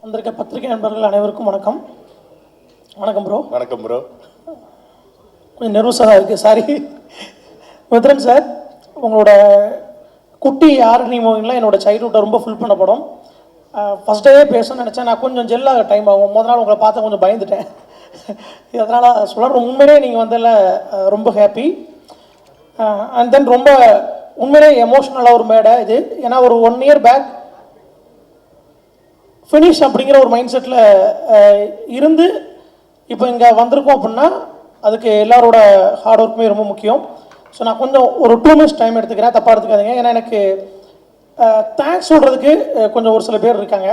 வந்திருக்க பத்திரிகை நண்பர்கள் அனைவருக்கும் வணக்கம். வணக்கம் ப்ரோ. வணக்கம் ப்ரோ. கொஞ்சம் நர்வஸாக தான் இருக்குது, சாரி. மித்ரன் சார், உங்களோட குட்டி ஆரணி மூவிங்லாம் என்னோடய சைல்ட்ஹுட்டை ரொம்ப ஃபுல் பண்ண படம். ஃபஸ்ட் டேவே பேசணும்னு நினச்சேன், நான் கொஞ்சம் ஜெல்லாக டைம் ஆகும். முதல் நாள் உங்களை பார்த்து கொஞ்சம் பயந்துட்டேன். அதனால் சொல்கிறேன், உண்மையிலே நீங்கள் வந்ததில் ரொம்ப ஹாப்பி. அண்ட் தென் ரொம்ப உண்மையிலே எமோஷ்னலாக ஒரு மேடை இது. ஏன்னா ஒரு 1 இயர் பேக் ஃபினிஷ் அப்படிங்கிற ஒரு மைண்ட் செட்டில் இருந்து இப்போ இங்கே வந்திருக்கோம் அப்படின்னா அதுக்கு எல்லாரோட ஹார்ட் ஒர்க்குமே ரொம்ப முக்கியம். ஸோ நான் கொஞ்சம் ஒரு 2 மினிட்ஸ் டைம் எடுத்துக்கிறேன், தப்பாக எடுத்துக்காதீங்க. ஏன்னா எனக்கு தேங்க்ஸ் சொல்கிறதுக்கு கொஞ்சம் ஒரு சில பேர் இருக்காங்க.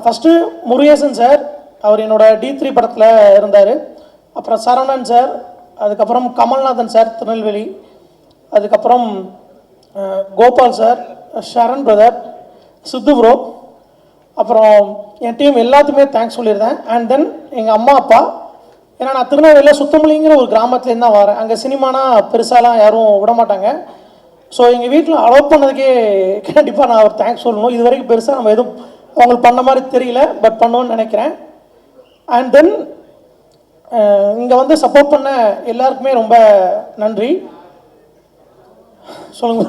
ஃபஸ்ட்டு முருகேசன் சார், அவர் என்னோட D3 படத்தில் இருந்தார். அப்புறம் சரவணன் சார், அதுக்கப்புறம் கமல்நாதன் சார் திருநெல்வேலி, அதுக்கப்புறம் கோபால் சார், ஷரண் பிரதர், சித்து ப்ரோ, அப்புறம் என் டீம் எல்லாத்துக்குமே தேங்க்ஸ் சொல்லியிருந்தேன். அண்ட் தென் எங்கள் அம்மா அப்பா, ஏன்னா நான் திருநெல்வேலியில் சுத்தமல்லிங்கிற ஒரு கிராமத்துலேருந்து தான் வரேன். அங்கே சினிமானா பெருசாலாம் யாரும் விட மாட்டாங்க. ஸோ எங்கள் வீட்டில் அலோவ் பண்ணதுக்கே கண்டிப்பாக நான் ஒரு தேங்க்ஸ் சொல்லணும். இது வரைக்கும் பெருசாக நம்ம எதுவும் அவங்களுக்கு பண்ண மாதிரி தெரியல, பட் பண்ணுவோன்னு நினைக்கிறேன். அண்ட் தென் இங்கே வந்து சப்போர்ட் பண்ண எல்லாருக்குமே ரொம்ப நன்றி. சொல்லுங்க.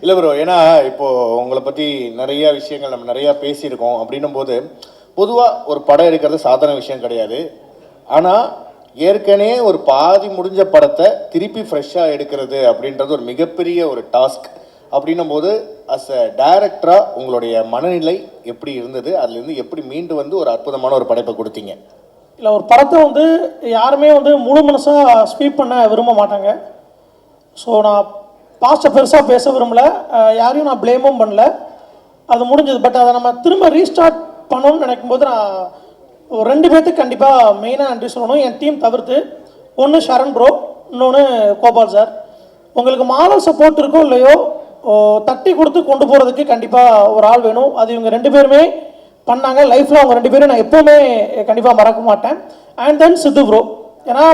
இல்லை ப்ரோ, ஏன்னா இப்போது உங்களை பற்றி நிறையா விஷயங்கள் நம்ம நிறையா பேசியிருக்கோம். அப்படின்னும் போது பொதுவாக ஒரு படம் எடுக்கிறது சாதாரண விஷயம் கிடையாது. ஆனால் ஏற்கனவே ஒரு பாதி முடிஞ்ச படத்தை திருப்பி ஃப்ரெஷ்ஷாக எடுக்கிறது அப்படின்றது ஒரு மிகப்பெரிய ஒரு டாஸ்க். அப்படின்னும் போது அஸ் அ டைரக்டராக உங்களுடைய மனநிலை எப்படி இருந்தது? அதுலேருந்து எப்படி மீண்டு வந்து ஒரு அற்புதமான ஒரு படைப்பை கொடுத்தீங்க? இல்லை, ஒரு படத்தை வந்து யாருமே வந்து முழு மனசாக ஸ்வீப் பண்ண விரும்ப மாட்டாங்க. ஸோ நான் பாஸ்ட்டை பெருசாக பேச விரும்பலை, யாரையும் நான் ப்ளேமும் பண்ணல, அது முடிஞ்சது. பட் அதை நம்ம திரும்ப ரீஸ்டார்ட் பண்ணணும்னு நினைக்கும் போது நான் ஒரு 2 பேர்த்துக்கு கண்டிப்பாக மெயினாக நன்றி சொல்லணும், என் டீம் தவிர்த்து. ஒன்று ஷரண் ப்ரோ, இன்னொன்று கோபால் சார். உங்களுக்கு மாரல் சப்போர்ட் இருக்கோ இல்லையோ, தட்டி கொடுத்து கொண்டு போகிறதுக்கு கண்டிப்பாக ஒரு ஆள் வேணும். அது இவங்க 2 பேருமே பண்ணாங்க. லைஃப்பில் அவங்க 2 பேரும் நான் எப்போவுமே கண்டிப்பாக மறக்க மாட்டேன். அண்ட் தென் சித்து ப்ரோ, ஏன்னா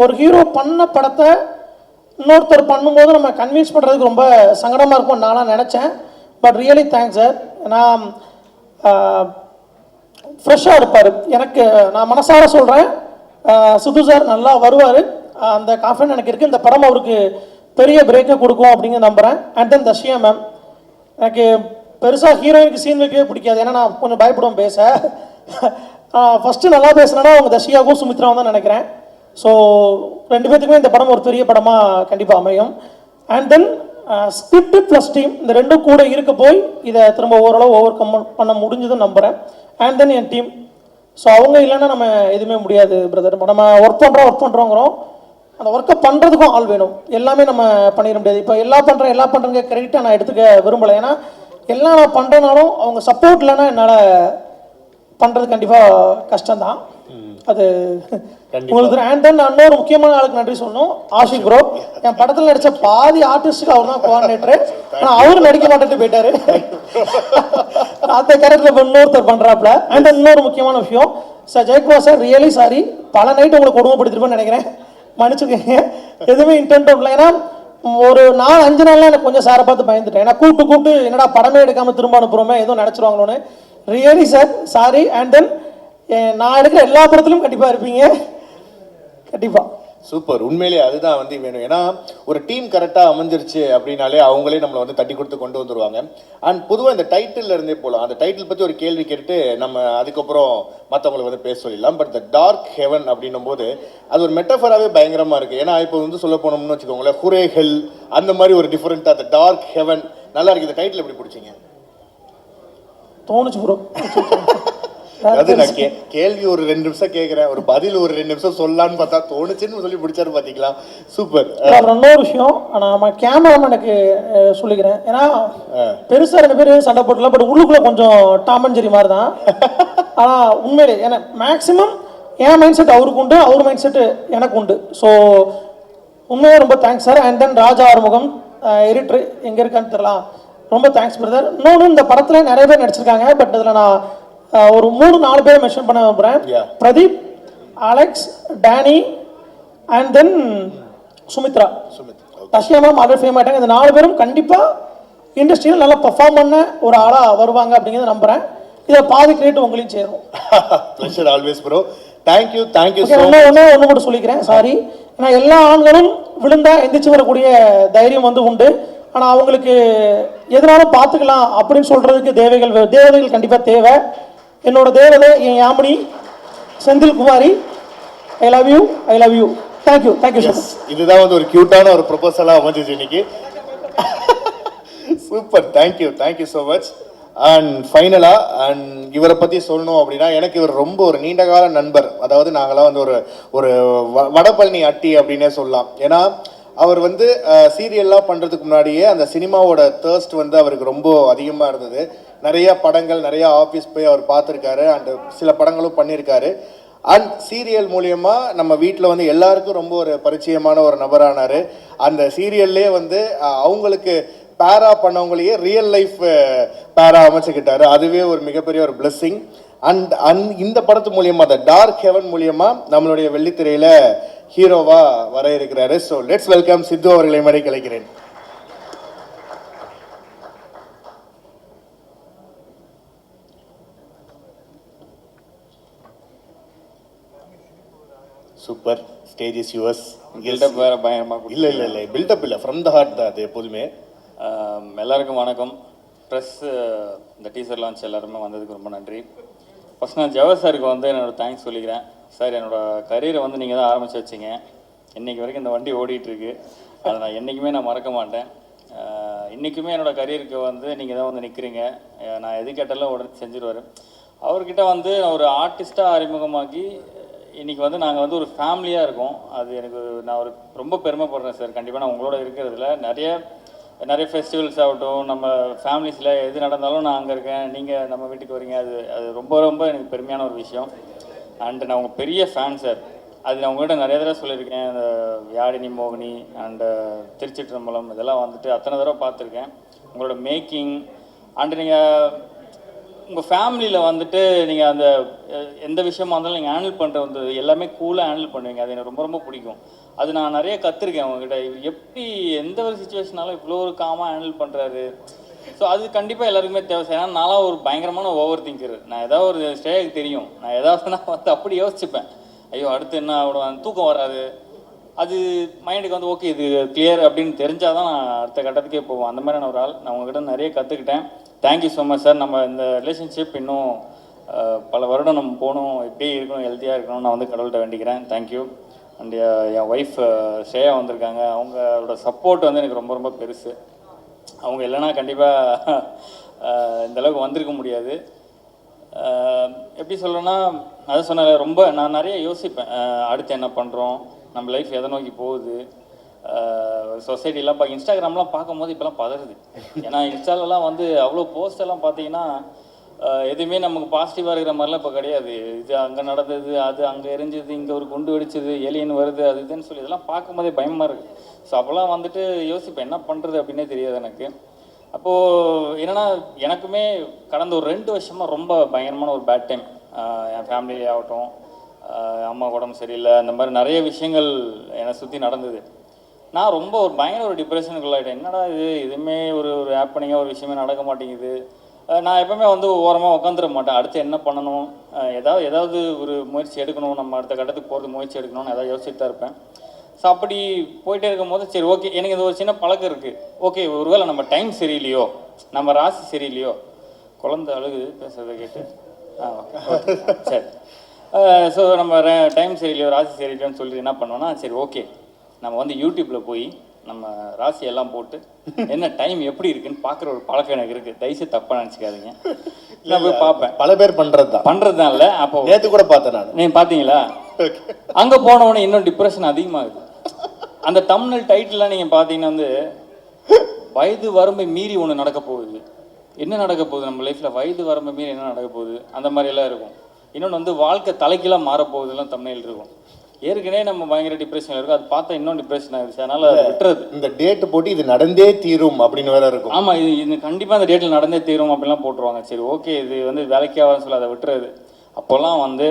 ஒரு ஹீரோ பண்ண படத்தை இன்னொருத்தர் பண்ணும்போது நம்ம கன்வின்ஸ் பண்ணுறதுக்கு ரொம்ப சங்கடமாக இருக்கும் நானாக நினச்சேன். But really thanks sir. ஏன்னா ஃப்ரெஷ்ஷாக இருப்பார். எனக்கு நான் மனசார சொல்கிறேன், சித்து சார் நல்லா வருவார், அந்த கான்ஃபிடன்ஸ் எனக்கு இருக்குது. இந்த படம் அவருக்கு பெரிய பிரேக்கை கொடுக்கும் அப்படிங்கிறது நம்புகிறேன். அண்ட் தென் தஷியா மேம், எனக்கு பெருசாக ஹீரோயினுக்கு சீன் வைக்கவே பிடிக்காது, ஏன்னா நான் கொஞ்சம் பயப்படுவேன் பேச. ஃபஸ்ட்டு நல்லா பேசுனேன்னா அவங்க தஷியாவும் சுமித்ராவும் தான் நினைக்கிறேன். ஸோ 2 பேத்துக்குமே இந்த படம் ஒரு பெரிய படமாக கண்டிப்பாக அமையும். And then script plus team, இந்த 2 கூட இருக்க போய் இதை திரும்ப ஓரளவு ஓவர் கம் பண்ண முடிஞ்சதுன்னு நம்புகிறேன். And then N team, so அவங்க இல்லைன்னா நம்ம எதுவுமே முடியாது பிரதர். நம்ம ஒர்க் பண்ணுறோங்கிறோம், அந்த ஒர்க்கை பண்ணுறதுக்கும் ஆள் வேணும். எல்லாமே நம்ம பண்ணிட முடியாது. இப்போ எல்லாம் பண்ணுறேங்க கிரெடிட்டாக நான் எடுத்துக்க விரும்பலை. ஏன்னா எல்லாம் நான் பண்ணுறனாலும் அவங்க சப்போர்ட் இல்லைன்னா என்னால் பண்ணுறது கண்டிப்பாக கஷ்டம்தான். அது உங்களுக்கு. அண்ட் தென் இன்னொரு முக்கியமான ஆளுக்கு நன்றி சொல்லணும், ஆஷிக் ப்ரோ. என் படத்தில் நடித்த பாதி ஆர்டிஸ்ட்டுக்கு அவர் தான் கோஆர்டினேட்டர். ஆனால் அவரும் நடிக்க மாட்டேட்டு போயிட்டாரு. அந்த கேரக்டர் இன்னொருத்தர் பண்ணுறாப்புல. அண்ட் தென் இன்னொரு முக்கியமான விஷயம், sir Jayakumar sir, really sorry, பல நைட்டு உங்களை கொடுமைப்படுத்திருப்பேன்னு நினைக்கிறேன், மன்னிச்சுக்கோங்க. எதுவுமே இன்டென்ட் இல்லை. ஏன்னா ஒரு 4-5 நாள்லாம் எனக்கு கொஞ்சம் சாரை பார்த்து பயந்துட்டேன். ஏன்னா கூப்பிட்டு என்னடா படமே எடுக்காமல் திரும்ப அனுப்புகிறோமே, எதுவும் நினச்சிருவாங்களோன்னு. Really sir sorry. And then நான் எடுக்கிற எல்லா படத்திலும் கண்டிப்பாக இருப்பீங்க, கண்டிப்பாக. சூப்பர். உண்மையிலே அதுதான் வந்து வேணும். ஏன்னா ஒரு டீம் கரெக்டாக அமைஞ்சிருச்சு அப்படின்னாலே அவங்களே நம்மளை வந்து தட்டி கொடுத்து கொண்டு வந்துடுவாங்க. அண்ட் பொதுவாக இந்த டைட்டில் இருந்தே போகலாம். அந்த டைட்டில் பற்றி ஒரு கேள்வி கேட்டு நம்ம அதுக்கப்புறம் மற்றவங்களை வந்து பேச சொல்லிடலாம். பட் த டார்க் ஹெவன் அப்படின்னும் போது அது ஒரு மெட்டஃபராகவே பயங்கரமாக இருக்குது. ஏன்னா இப்போ வந்து சொல்ல போனோம்னு வச்சுக்கோங்களேன், ஹுரே ஹெல் அந்த மாதிரி ஒரு டிஃப்ரெண்ட்டாக த டார்க் ஹெவன் நல்லா இருக்குது. இந்த டைட்டில் எப்படி பிடிச்சிங்க? தோணுச்சு ப்ரோ. அதாவது நான் கேள்வி ஒரு 2 நிமிஷம் கேட்குறேன், ஒரு பதில் ஒரு 2 நிமிஷம் சொல்லலான்னு பார்த்தா தோணுச்சுன்னு சொல்லி பிடிச்சாரு பார்த்தீங்களா? சூப்பர். இன்னொரு விஷயம், நான் கேமராமேனுக்கு சொல்லிக்கிறேன். ஏன்னா பெருசாக 2 பேர் சண்டை போட்டுலாம், பட் உள்ளுக்குள்ளே கொஞ்சம் டாம் அண்ட் ஜெர்ரி மாதிரி தான். ஆனால் உண்மையிலே ஏன்னா மேக்ஸிமம் என் மைண்ட் செட் அவருக்கு உண்டு, அவர் மைண்ட் செட்டு எனக்கு உண்டு. ஸோ உண்மையாக ரொம்ப thanks sir. And then Raja Arumugam editor எங்கே இருக்கான்னு தெரியலாம், ரொம்ப தேங்க்ஸ் பிரதர். இன்னொன்று, இந்த படத்தில் நிறைய பேர் நடிச்சிருக்காங்க, பட் இதில் நான் ஒரு 3-4 பேரை மென்ஷன் பண்ண விரும்புகிறேன். Pradeep, Alex, Danny and then Sumitra. Tashiya ma'am already fame ஆகிட்டாங்க. இந்த 4 பேரும் கண்டிப்பாக இண்டஸ்ட்ரியில் நல்லா பர்ஃபார்ம் பண்ண ஒரு ஆளாக வருவாங்க அப்படிங்கிறத நம்புகிறேன். இதை பாதி கிரெடிட் உங்களையும் சேரும். Pleasure always bro. Thank you okay, ஒன்று மட்டும் சொல்லிக்கிறேன், சாரி. ஏன்னா எல்லா ஆண்களும் விழுந்தா எந்திரிச்சு வரக்கூடிய தைரியம் வந்து உண்டு. ஆனால் அவங்களுக்கு எதனாலும் பார்த்துக்கலாம் அப்படின்னு சொல்கிறதுக்கு தேவதைகள் கண்டிப்பாக தேவை. என்னோட தேவதை என் Yamini Senthil Kumari. I love you, I love you. Thank you, thank you sir. இதுதான் வந்து ஒரு கியூட்டான ஒரு ப்ரொபோசலாக அமைஞ்சிச்சு இன்னைக்கு. Super, thank you so much. And ஃபைனலாக இவரை பற்றி சொல்லணும் அப்படின்னா, எனக்கு இவர் ரொம்ப ஒரு நீண்டகால நண்பர். அதாவது நாங்களாம் வந்து ஒரு வடபழனி அட்டி அப்படின்னே சொல்லலாம். ஏன்னா அவர் வந்து சீரியல்லாம் பண்ணுறதுக்கு முன்னாடியே அந்த சினிமாவோட தேர்ஸ்ட் வந்து அவருக்கு ரொம்ப அதிகமாக இருந்தது. நிறைய படங்கள், நிறைய ஆஃபீஸ் போய் அவர் பார்த்துருக்காரு. அண்ட் சில படங்களும் பண்ணியிருக்காரு. அண்ட் சீரியல் மூலியமாக நம்ம வீட்டில் வந்து எல்லாருக்கும் ரொம்ப ஒரு பரிச்சயமான ஒரு நபரானார். அந்த சீரியல்லே வந்து அவங்களுக்கு பேரா பண்ணவங்களையே ரியல் லைஃப் பேரா அமைச்சுக்கிட்டாரு. அதுவே ஒரு மிகப்பெரிய ஒரு பிளெஸ்ஸிங். அண்ட் இந்த படத்து மூலியமா, அந்த டார்க் ஹெவன் மூலியமா நம்மளுடைய வெள்ளித்திரையில ஹீரோவா வர இருக்கிறாரு. ஸோ லெட்ஸ் வெல்கம் சித்து அவர்களை மறை கலைக்கிறேன். Super, stage is yours. Buildup வேறு பயங்கரமாக இல்லை பில்டப் இல்லை, ஃப்ரம் த ஹார்ட் தான் அது எப்போதுமே. எல்லாருக்கும் வணக்கம். ப்ரெஸ் இந்த டீசர் லான்ச் எல்லாருமே வந்ததுக்கு ரொம்ப நன்றி. ஃபஸ்ட் நான் ஜவஹர் சாருக்கு வந்து என்னோடய தேங்க்ஸ் சொல்லிக்கிறேன். சார், என்னோடய கரியரை வந்து நீங்கள் தான் ஆரம்பித்து வச்சிங்க. இன்றைக்கி வரைக்கும் இந்த வண்டி ஓடிட்டுருக்கு. அதை நான் என்றைக்குமே நான் மறக்க மாட்டேன். இன்றைக்குமே என்னோடய கரியருக்கு வந்து நீங்கள் தான் வந்து நிற்கிறீங்க. நான் எது கேட்டாலும் உடனே செஞ்சுருவார். அவர்கிட்ட வந்து ஒரு ஆர்டிஸ்ட்டாக அறிமுகமாக்கி இன்றைக்கி வந்து நாங்கள் வந்து ஒரு ஃபேமிலியாக இருக்கோம். அது எனக்கு நான் ஒரு ரொம்ப பெருமைப்படுறேன் சார். கண்டிப்பாக நான் உங்களோட இருக்கிறதுல நிறைய ஃபெஸ்டிவல்ஸ் ஆகட்டும், நம்ம ஃபேமிலிஸில் எது நடந்தாலும் நான் அங்கே இருக்கேன், நீங்கள் நம்ம வீட்டுக்கு வரீங்க. அது ரொம்ப ரொம்ப எனக்கு பெருமையான ஒரு விஷயம். அண்டு நான் உங்கள் பெரிய ஃபேன் சார். அது நான் உங்கள்கிட்ட நிறைய தடவை சொல்லியிருக்கேன். இந்த யாழினி மோகினி அண்டு திருச்சிற்றம்பலம் இதெல்லாம் வந்துட்டு அத்தனை தடவை பார்த்துருக்கேன். உங்களோட மேக்கிங் அண்டு நீங்கள் உங்கள் ஃபேமிலியில் வந்துட்டு நீங்கள் அந்த எந்த விஷயமா இருந்தாலும் நீங்கள் ஹேண்டில் பண்ணுற வந்து எல்லாமே கூலாக ஹேண்டில் பண்ணுவீங்க. அது எனக்கு ரொம்ப ரொம்ப பிடிக்கும். அது நான் நிறைய கற்றுருக்கேன் உங்ககிட்ட. எப்படி எந்த ஒரு சுச்சுவேஷனாலும் இவ்வளோ ஒரு காமாக ஹேண்டில் பண்ணுறாரு. ஸோ அது கண்டிப்பாக எல்லாருக்குமே தேவை. ஏன்னா நான்லாம் ஒரு பயங்கரமான ஓவர் திங்கர். நான் ஏதாவது ஒரு ஸ்டேஜுக்கு தெரியும், நான் ஏதாவதுனா வந்து அப்படி யோசிச்சுப்பேன். ஐயோ அடுத்து என்ன ஆகிடும், தூக்கம் வராது. அது மைண்டுக்கு வந்து ஓகே இது கிளியர் அப்படின்னு தெரிஞ்சால் தான் நான் அடுத்த கட்டத்துக்கே போவோம். அந்த மாதிரியான ஒரு ஆள். நான் உங்ககிட்ட நிறைய கற்றுக்கிட்டேன். Thank you so much sir. நம்ம இந்த ரிலேஷன்ஷிப் இன்னும் பல வருடம் நம்ம போகணும், எப்படி இருக்கணும், ஹெல்த்தியாக இருக்கணும். நான் வந்து கடவுள்கிட்ட வேண்டிக்கிறேன். Thank you. And N wife Shreya வந்திருக்காங்க. அவங்களோட சப்போர்ட் வந்து எனக்கு ரொம்ப ரொம்ப பெருசு. அவங்க இல்லைன்னா கண்டிப்பாக இந்தளவுக்கு வந்திருக்க முடியாது. எப்படி சொல்கிறேன்னா, அதை சொன்ன ரொம்ப நான் நிறைய யோசிப்பேன். அடுத்து என்ன பண்ணுறோம், நம்ம லைஃப் எதை நோக்கி போகுது. சொசைட்டிலாம் இன்ஸ்டாகிராம்லாம் பார்க்கும்போது இப்போலாம் பதறுது. ஏன்னா இன்ஸ்டாலெலாம் வந்து அவ்வளோ போஸ்டெல்லாம் பார்த்தீங்கன்னா எதுவுமே நமக்கு பாசிட்டிவாக இருக்கிற மாதிரிலாம் இப்போ கிடையாது. இது அங்கே நடந்தது, அது அங்கே எரிஞ்சது, இங்கே ஒரு குண்டு வெடிச்சது, ஏலியன் வருது, அது இதுன்னு சொல்லி இதெல்லாம் பார்க்கும்போதே பயமாக இருக்குது. ஸோ அப்போல்லாம் வந்துட்டு யோசிப்பேன் என்ன பண்ணுறது அப்படின்னே தெரியாது எனக்கு. அப்போது என்னென்னா எனக்குமே கடந்த ஒரு 2 வருஷமாக ரொம்ப பயங்கரமான ஒரு பேட் டைம். என் ஃபேமிலியிலே ஆகட்டும், அம்மா உடம்பு சரியில்லை, அந்த மாதிரி நிறைய விஷயங்கள் என்னை சுற்றி நடந்தது. நான் ரொம்ப ஒரு பயங்கர ஒரு டிப்ரெஷனுக்குள்ளாயிட்டேன். என்னடா இதுவுமே ஒரு ஹேப்பனிங்காக ஒரு விஷயமே நடக்க மாட்டேங்குது. நான் எப்பவுமே வந்து ஓரமாக உட்காந்துட மாட்டேன். அடுத்து என்ன பண்ணணும், ஏதாவது ஒரு முயற்சி எடுக்கணும், நம்ம அடுத்த கட்டத்துக்கு போகிறதுக்கு முயற்சி எடுக்கணும்னு ஏதாவது யோசிச்சுட்டு தான் இருப்பேன். ஸோ அப்படி போயிட்டே இருக்கும் போது சரி ஓகே, எனக்கு இது ஒரு சின்ன பழக்கம் இருக்குது. ஓகே, ஒருவேளை நம்ம டைம் சரியில்லையோ, நம்ம ராசி சரியில்லையோ, குழந்தை அழுகுது பேசுறதை கேட்டு. ஓகே சரி. ஸோ நம்ம டைம் சரியில்லையோ, ராசி சரியில்லையோன்னு சொல்லிட்டு என்ன பண்ணுவோன்னா, சரி ஓகே நம்ம வந்து யூடியூப்பில் போய் நம்ம ராசியெல்லாம் போட்டு என்ன டைம் எப்படி இருக்குன்னு பார்க்குற ஒரு பழக்கம் எனக்கு இருக்குது. தயவுசெய்து தப்பாக நினச்சிக்காதீங்க. நான் போய் பார்ப்பேன். பல பேர் பண்ணுறது தான் இல்லை. அப்போ நேற்று கூட பார்த்தேன் நான். நீங்கள் பார்த்தீங்களா? அங்கே போனவொடனே இன்னும் டிப்ரெஷன் அதிகமாகுது. அந்த தம்ப்நெயில் டைட்டில்லாம் நீங்கள் பார்த்தீங்கன்னா வந்து வயது வரம்பை மீறி ஒன்று நடக்க போகுது. என்ன நடக்க போகுது நம்ம லைஃப்பில், வயது வரம்பை மீறி என்ன நடக்க போகுது, அந்த மாதிரியெல்லாம் இருக்கும். இன்னொன்று வந்து வாழ்க்கை தலைக்கெல்லாம் மாறப்போகுதுலாம் தம்ப்நெயில் இருக்கும். ஏற்கனவே நம்ம பயங்கர டிப்ரெஷன் இருக்கும். அது பார்த்தா இன்னும் டிப்ரெஷன் ஆகிடுச்சு. அதனால அதை விட்டுறது. இந்த டேட்டு போட்டு இது நடந்தே தீரும் அப்படின்னு வேற இருக்கும். ஆமாம், இது கண்டிப்பாக அந்த டேட்டில் நடந்தே தீரும் அப்படிலாம் போட்டுருவாங்க. சரி ஓகே இது வந்து வேலைக்கு ஆகாதுன்னு சொல்லி அதை விட்டுறது. அப்போல்லாம் வந்து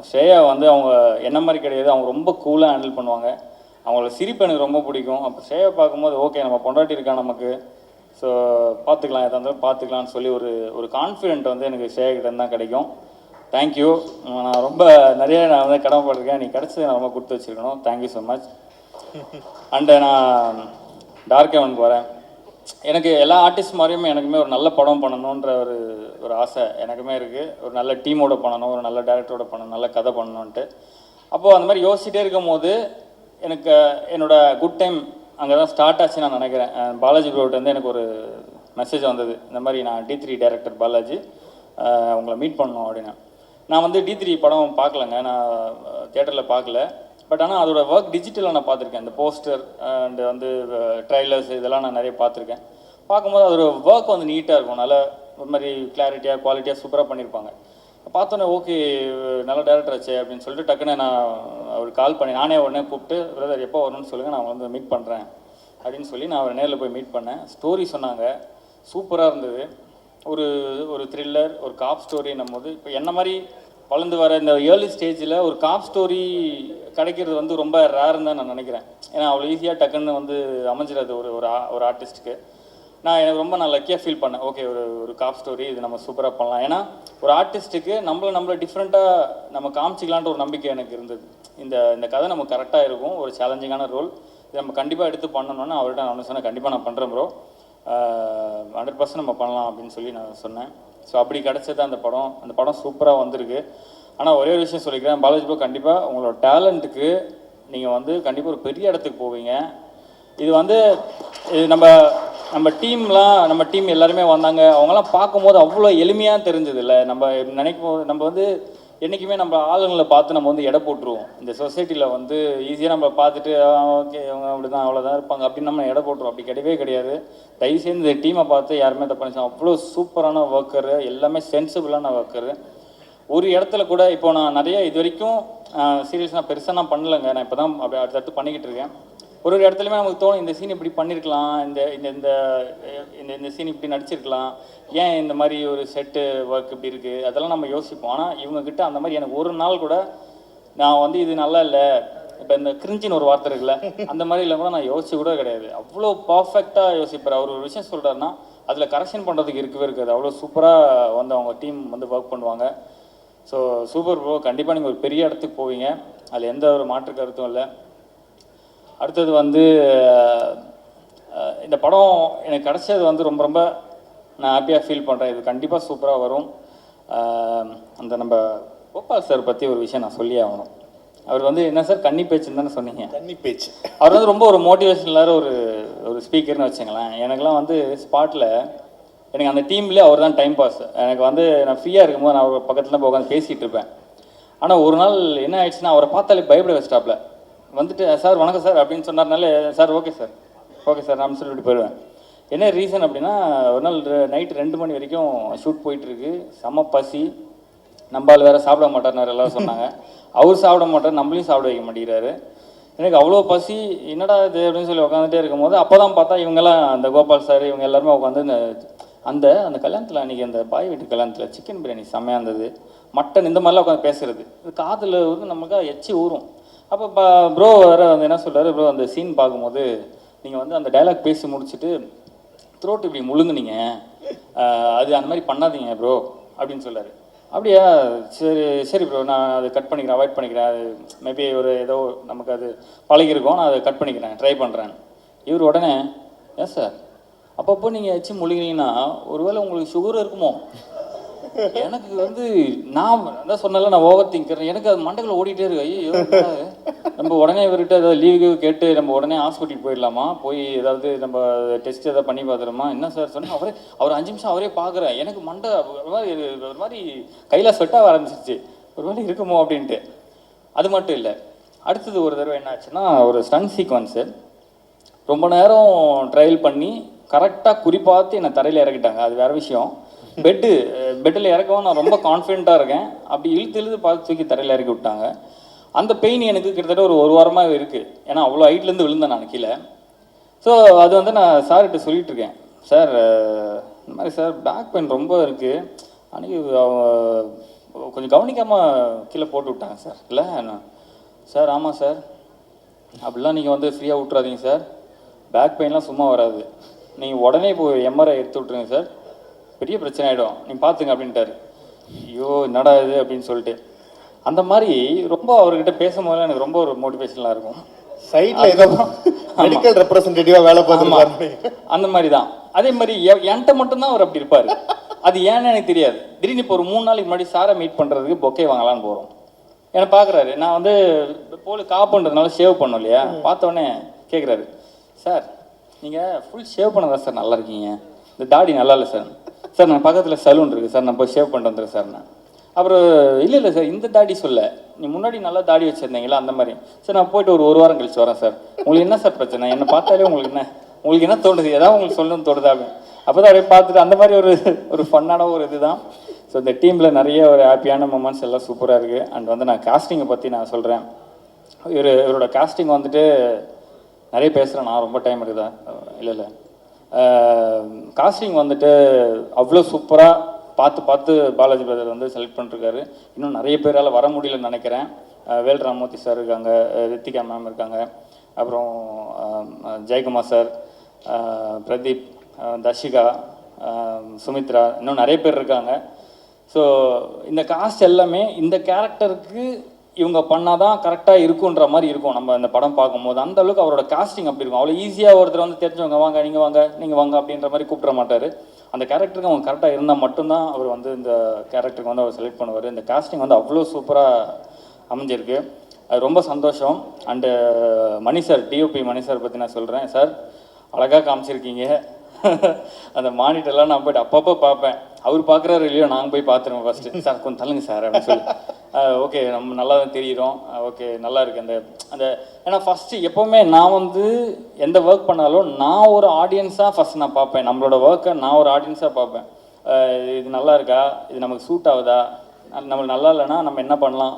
ஸ்ரேயா வந்து அவங்க என்ன மாதிரி கிடையாது, அவங்க ரொம்ப கூலாக ஹேண்டில் பண்ணுவாங்க. அவங்களோட சிரிப்பு எனக்கு ரொம்ப பிடிக்கும். அப்போ ஸ்ரேயா பார்க்கும்போது ஓகே நம்ம பொண்டாட்டி இருக்கா நமக்கு, ஸோ பார்த்துக்கலாம், எதாக இருந்தாலும் பார்த்துக்கலான்னு சொல்லி ஒரு ஒரு கான்ஃபிடென்ட் வந்து எனக்கு ஷேகிட்ட தான் கிடைக்கும். தேங்க்யூ. நான் ரொம்ப நிறைய நான் வந்து கடமைப்பட்டிருக்கேன். நீ கிடச்சது நான் ரொம்ப கொடுத்து வச்சுருக்கணும். Thank you so much. அண்டு நான் டார்க் ஹெவனுக்கு வரேன். எனக்கு எல்லா ஆர்டிஸ்ட் மாதிரியுமே எனக்குமே ஒரு நல்ல படம் பண்ணணுன்ற ஒரு ஆசை எனக்குமே இருக்குது. ஒரு நல்ல டீமோட பண்ணணும், ஒரு நல்ல டேரக்டரோட பண்ணணும், நல்ல கதை பண்ணணுன்ட்டு. அப்போது அந்த மாதிரி யோசிச்சுட்டே இருக்கும் போது எனக்கு என்னோடய குட் டைம் அங்கே தான் ஸ்டார்ட் ஆச்சு நான் நினைக்கிறேன். பாலாஜி ப்ரோட்ட வந்து எனக்கு ஒரு மெசேஜ் வந்தது, இந்த மாதிரி நான் D3 டைரக்டர் பாலாஜி உங்களை மீட் பண்ணணும் அப்படின்னு. நான் வந்து D3 படம் பார்க்கலங்க, நான் தியேட்டரில் பார்க்கல. பட் ஆனால் அதோட ஒர்க் டிஜிட்டலாக நான் பார்த்துருக்கேன். இந்த போஸ்டர் அண்டு வந்து ட்ரைலர்ஸ் இதெல்லாம் நான் நிறைய பார்த்துருக்கேன். பார்க்கும்போது அதோட ஒர்க் வந்து நீட்டாக இருக்கும், நல்ல ஒரு மாதிரி கிளாரிட்டியாக குவாலிட்டியாக சூப்பராக பண்ணியிருப்பாங்க. பார்த்தோன்னே ஓகே நல்ல டேரக்டர் ஆச்சு அப்படின்னு சொல்லிட்டு டக்குன்னு நான் அவருக்கு கால் பண்ணி நானே உடனே கூப்பிட்டு, பிரதர் எப்போ வரணும்னு சொல்லுங்கள், நான் வந்து மீட் பண்ணுறேன் அப்படின்னு சொல்லி நான் அவரை நேரில் போய் மீட் பண்ணேன். ஸ்டோரி சொன்னாங்க, சூப்பராக இருந்தது. ஒரு ஒரு த்ரில்லர், ஒரு காப் ஸ்டோரின்னும் போது இப்போ என்ன மாதிரி வளர்ந்து வர இந்த ஏர்லி ஸ்டேஜில் ஒரு காப் ஸ்டோரி கிடைக்கிறது வந்து ரொம்ப ரேர்னு தான் நான் நினைக்கிறேன். ஏன்னா அவ்வளோ ஈஸியாக டக்குன்னு வந்து அமைஞ்சிடாது ஒரு ஆர்டிஸ்ட்டுக்கு. எனக்கு ரொம்ப நான் லக்கியாக ஃபீல் பண்ணேன். ஓகே ஒரு காப் ஸ்டோரி இது நம்ம சூப்பராக பண்ணலாம். ஏன்னா ஒரு ஆர்டிஸ்ட்டுக்கு நம்மளை டிஃப்ரெண்ட்டாக நம்ம காமிச்சிக்கலான்ற ஒரு நம்பிக்கை எனக்கு இருந்தது. இந்த கதை நம்ம கரெக்டாக இருக்கும், ஒரு சேலஞ்சிங்கான ரோல், இது நம்ம கண்டிப்பாக எடுத்து பண்ணணும்னு அவர்கிட்ட நான் சொன்னேன். கண்டிப்பாக நான் பண்ணுறேன் ப்ரோ, 100% நம்ம பண்ணலாம் அப்படின்னு சொல்லி நான் சொன்னேன். ஸோ அப்படி கிடச்சது அந்த படம் சூப்பராக வந்திருக்கு. ஆனால் ஒரே ஒரு விஷயம் சொல்லிக்கிறேன், பாலாஜி ப்ரோ கண்டிப்பாக உங்களோட டேலண்ட்டுக்கு நீங்கள் வந்து கண்டிப்பாக ஒரு பெரிய இடத்துக்கு போவீங்க. இது வந்து நம்ம டீம் எல்லாருமே வந்தாங்க, அவங்களாம் பார்க்கும்போது அவ்வளோ எளிமையாக தெரிஞ்சது இல்லை. நம்ம நினைக்கும் போது நம்ம வந்து என்றைக்குமே நம்ம ஆளுங்களை பார்த்து நம்ம வந்து எடை போட்டுருவோம். இந்த சொசைட்டியில் வந்து ஈஸியாக நம்ம பார்த்துட்டு ஓகே இவங்க அப்படி தான் அவ்வளோதான் இருப்பாங்க அப்படின்னு நம்ம எடை போட்டுருவோம். அப்படி கிடையவே கிடையாது. தயவுசெய்து இந்த டீமை பார்த்து யாருமே தப்பு நினச்சோம். அவ்வளோ சூப்பரான ஒர்க்கரு, எல்லாமே சென்சிபிளான ஒர்க்கரு. ஒரு இடத்துல கூட இப்போ நான் நிறைய இது வரைக்கும் சீரியஸ் நான் பெருசாக நான் பண்ணலைங்க. நான் இப்போ தான் அப்படி அடுத்தடுத்து பண்ணிக்கிட்டு இருக்கேன். ஒரு இடத்துலையுமே நமக்கு தோணும் இந்த சீன் இப்படி பண்ணியிருக்கலாம், இந்த சீன் இப்படி நடிச்சிருக்கலாம், ஏன் இந்த மாதிரி ஒரு செட்டு ஒர்க் இப்படி இருக்குது, அதெல்லாம் நம்ம யோசிப்போம். ஆனால் இவங்கக்கிட்ட அந்த மாதிரி எனக்கு ஒரு நாள் கூட நான் வந்து இது நல்லா இல்லை, இப்போ இந்த கிரிஞ்சின்னு ஒரு வார்த்தை இருக்குல்ல, அந்த மாதிரி இல்லை கூட நான் யோசிச்சு கூட கிடையாது. அவ்வளோ பர்ஃபெக்டாக யோசிப்பார். அவர் ஒரு விஷயம் சொல்கிறாருன்னா அதில் கரெக்ஷன் பண்ணுறதுக்கு இருக்கவே இருக்காது. அவ்வளோ சூப்பராக வந்து அவங்க டீம் வந்து ஒர்க் பண்ணுவாங்க. ஸோ சூப்பர் ப்ரோ, கண்டிப்பாக நீங்கள் ஒரு பெரிய இடத்துக்கு போவீங்க, அதில் எந்த ஒரு மாற்று கருத்தும் இல்லை. அடுத்தது வந்து இந்த படம் எனக்கு கிடச்சது வந்து ரொம்ப ரொம்ப நான் ஹாப்பியாக ஃபீல் பண்ணுறேன். இது கண்டிப்பாக சூப்பராக வரும். அந்த நம்ம கோபால் சார் பற்றி ஒரு விஷயம் நான் சொல்லி ஆகணும். அவர் வந்து என்ன சார் கன்னி பேச்சுன்னு தானே சொன்னீங்க? கன்னி பேச்சு. அவர் வந்து ரொம்ப ஒரு மோட்டிவேஷனலாக ஒரு ஸ்பீக்கர்னு வச்சுங்களேன். எனக்குலாம் வந்து ஸ்பாட்டில் எனக்கு அந்த டீம்லேயே அவர் தான் டைம் பாஸ். எனக்கு வந்து நான் ஃப்ரீயாக இருக்கும்போது நான் அவர் பக்கத்தில் போய் உட்காந்து பேசிகிட்டு இருப்பேன். ஆனால் ஒரு நாள் என்ன ஆயிடுச்சுன்னா அவரை பார்த்தாலே பயப்பட வச்சிட்டாப்ல. வந்துட்டு சார் வணக்கம் சார் அப்படின்னு சொன்னார்னால சார் ஓகே சார் நான் சொல்லிட்டு போயிடுவேன். என்ன ரீசன் அப்படின்னா ஒரு நாள் நைட்டு 2 மணி வரைக்கும் ஷூட் போயிட்டுருக்கு, செம்ம பசி, நம்மளால் வேறு சாப்பிட மாட்டார்னார் எல்லாரும் சொன்னாங்க. அவர் சாப்பிட மாட்டார், நம்மளையும் சாப்பிட வைக்க மாட்டேங்கிறாரு. எனக்கு அவ்வளோ பசி, என்னடா இது அப்படின்னு சொல்லி உட்காந்துட்டே இருக்கும்போது அப்போ தான் பார்த்தா இவங்கெல்லாம் அந்த கோபால் சார் இவங்க எல்லாருமே உட்காந்து அந்த கல்யாணத்தில் அன்றைக்கி அந்த பாய் வீட்டு கல்யாணத்தில் சிக்கன் பிரியாணி செம்மையாக இருந்தது, மட்டன் இந்த மாதிரிலாம் உட்காந்து பேசுகிறது, இது காதில் வந்து நமக்கு எச்சி ஊறும். அப்போ ப்ரோ வேறு வந்து என்ன சொல்கிறாரு, ப்ரோ அந்த சீன் பார்க்கும்போது நீங்கள் வந்து அந்த டைலாக் பேசி முடிச்சுட்டு த்ரோட் இப்படி முழுங்குனீங்க, அது அந்த மாதிரி பண்ணாதீங்க ப்ரோ அப்படின்னு சொல்கிறாரு. அப்படியா, சரி ப்ரோ நான் அதை கட் பண்ணிக்கிறேன், அவாய்ட் பண்ணிக்கிறேன், அது மேபி ஒரு ஏதோ நமக்கு அது பழகிருக்கோம், நான் அதை கட் பண்ணிக்கிறேன், ட்ரை பண்ணுறேன். இவர் உடனே ஏன் சார் அப்பப்போ நீங்கள் எச்சு முழுங்கினீங்கன்னா ஒருவேளை உங்களுக்கு சுகர் இருக்குமோ? எனக்கு வந்து நான் தான் சொன்னால நான் ஓவர் திங்கர், எனக்கு அது மண்டைக்குள்ள ஓடிட்டே இருக்கு. ஐயோ நம்ம உடனே இவர்கிட்ட ஏதாவது லீவு கேட்டு நம்ம உடனே ஹாஸ்பிட்டல் போயிடலாமா, போய் ஏதாவது நம்ம டெஸ்ட் ஏதாவது பண்ணி பார்த்துருமா, என்ன சார் சொன்னால் அவர் 5 நிமிஷம் அவரே பார்க்குறேன். எனக்கு மண்டை ஒரு மாதிரி கையில் ஸ்வெட்டாக ஆரம்பிச்சிருச்சு, ஒரு வேலை இருக்குமோ அப்படின்ட்டு. அது மட்டும் இல்லை, அடுத்தது ஒரு தடவை என்ன ஆச்சுன்னா ஒரு ஸ்டன் சீக்வன்ஸு ரொம்ப நேரம் ட்ரையல் பண்ணி கரெக்டாக குறிப்பாத்து என்னை தரையில் இறக்கிட்டாங்க. அது வேறு விஷயம். பெட்டில் இறக்கவும் நான் ரொம்ப கான்ஃபிடென்ட்டாக இருக்கேன். அப்படி இழுத்து பார்த்து தூக்கி தரையில் இறக்கி விட்டாங்க. அந்த பெயின் எனக்கு கிட்டத்தட்ட ஒரு வாரமாக இருக்குது. ஏன்னா அவ்வளோ ஹைட்லேருந்து விழுந்தேன் நான் கீழே. ஸோ அது வந்து நான் சார்கிட்ட சொல்லிகிட்டு இருக்கேன், சார் இந்த மாதிரி சார் பேக் பெயின் ரொம்ப இருக்குது, அன்றைக்கி கொஞ்சம் கவனிக்காமல் கீழே போட்டு விட்டாங்க சார். இல்லை சார் ஆமாம் சார், அப்படிலாம் நீங்கள் வந்து ஃப்ரீயாக விட்றாதீங்க சார், பேக் பெயின்லாம் சும்மா வராது, நீங்கள் உடனே போய் எம்ஆர்ஐ எடுத்து விட்ருங்க சார், பெரிய பிரச்சனை ஆகிடும், நீங்கள் பார்த்துங்க அப்படின்ட்டாரு. ஐயோ என்னடா இது அப்படின்னு சொல்லிட்டு அந்த மாதிரி ரொம்ப அவர்கிட்ட பேசும்போது எனக்கு ரொம்ப ஒரு மோட்டிவேஷனலாக இருக்கும். சைட்ல ஏதோ மெடிக்கல் ரெப்ரசன்டேட்டிவா வேலை பார்த்துருப்பாரு. அந்த மாதிரி தான். அதே மாதிரி என்கிட்ட மட்டும்தான் அவர் அப்படி இருப்பார். அது ஏன்னு எனக்கு தெரியாது. திடீர்னு இப்போ ஒரு 3 நாளைக்கு முன்னாடி சாரை மீட் பண்ணுறதுக்கு பொக்கே வாங்கலான்னு போகிறோம். என்னை பார்க்குறாரு, நான் வந்து போல் காப்புன்றதுனால ஷேவ் பண்ணோம் இல்லையா, பார்த்தோன்னே கேட்குறாரு, சார் நீங்கள் ஃபுல் ஷேவ் பண்ணதான் சார் நல்லா இருக்கீங்க, இந்த தாடி நல்லா இல்லை சார். சார் நான் பக்கத்தில் சலூன் இருக்குது சார், நான் போய் ஷேவ் பண்ணிட்டு வந்துடுறேன் சார். நான் அப்புறம் இல்லை சார் இந்த தாடி சொல்ல, நீ முன்னாடி நல்லா தாடி வச்சுருந்தீங்களா அந்த மாதிரி. சார் நான் போயிட்டு ஒரு வாரம் கழிச்சு வரேன் சார். உங்களுக்கு என்ன சார் பிரச்சனை, என்னை பார்த்தாலே உங்களுக்கு என்ன தோணுது, ஏதாவது உங்களுக்கு சொல்லணும்னு தோணுதா அப்படின்னு. அப்போ தான் அப்படியே பார்த்துட்டு அந்த மாதிரி ஒரு ஃபன்னான ஒரு இதுதான். ஸோ இந்த டீமில் நிறைய ஒரு ஹாப்பியான மூமெண்ட்ஸ் எல்லாம் சூப்பராக இருக்குது. அண்ட் வந்து நான் காஸ்டிங்கை பற்றி நான் சொல்கிறேன். இவரோட காஸ்டிங் வந்துட்டு நிறைய பேசுகிறேன் நான், ரொம்ப டைம் இருக்குதா? இல்லை காஸ்டிங் வந்துட்டு அவ்வளோ சூப்பராக பார்த்து பாலாஜி பிரதர் வந்து செலக்ட் பண்ணிருக்காரு. இன்னும் நிறைய பேரால் வர முடியலன்னு நினைக்கிறேன். வேல் ராமூர்த்தி சார் இருக்காங்க, ரித்திகா மேம் இருக்காங்க, அப்புறம் ஜெயக்குமார் சார், பிரதீப், தர்ஷிகா, சுமித்ரா, இன்னும் நிறைய பேர் இருக்காங்க. ஸோ இந்த காஸ்ட் எல்லாமே இந்த கேரக்டருக்கு இவங்க பண்ணாதான் கரெக்டாக இருக்குன்ற மாதிரி இருக்கும். நம்ம இந்த படம் பார்க்கும்போது அந்த அளவுக்கு அவரோட காஸ்டிங் அப்படி இருக்கும். அவ்வளோ ஈஸியாக ஒருத்தர் வந்து தெரிஞ்சவங்க வாங்க நீங்கள் வாங்க அப்படின்ற மாதிரி கூப்பிட மாட்டார். அந்த கேரக்டருக்கு அவங்க கரெக்டாக இருந்தால் மட்டும்தான் அவர் வந்து இந்த கேரக்டருக்கு வந்து அவர் செலக்ட் பண்ணுவார். இந்த காஸ்டிங் வந்து அவ்வளோ சூப்பராக அமைஞ்சிருக்கு. அது ரொம்ப சந்தோஷம். And Mani sir, DOP Mani sir பற்றி நான் சொல்கிறேன். சார் அழகாக காமிச்சிருக்கீங்க. அந்த மானிட்டர்லாம் நான் போய்ட்டு அப்பப்போ பார்ப்பேன். அவர் பார்க்குறாரு இல்லையோ நாங்கள் போய் பார்த்துருவோம் ஃபஸ்ட்டு. சார் கொஞ்சம் தள்ளுங்க சார் அப்படின்னு சொல்லி, ஓகே நம்ம நல்லா தான் தெரியிறோம், ஓகே நல்லா இருக்குது அந்த அந்த ஏன்னா ஃபஸ்ட்டு எப்போவுமே நான் வந்து எந்த ஒர்க் பண்ணாலும் நான் ஒரு ஆடியன்ஸாக ஃபஸ்ட் நான் பார்ப்பேன். நம்மளோட ஒர்க்கை நான் ஒரு ஆடியன்ஸாக பார்ப்பேன். இது நல்லா இருக்கா, இது நமக்கு சூட் ஆகுதா, நம்மளுக்கு நல்லா இல்லைன்னா நம்ம என்ன பண்ணலாம்,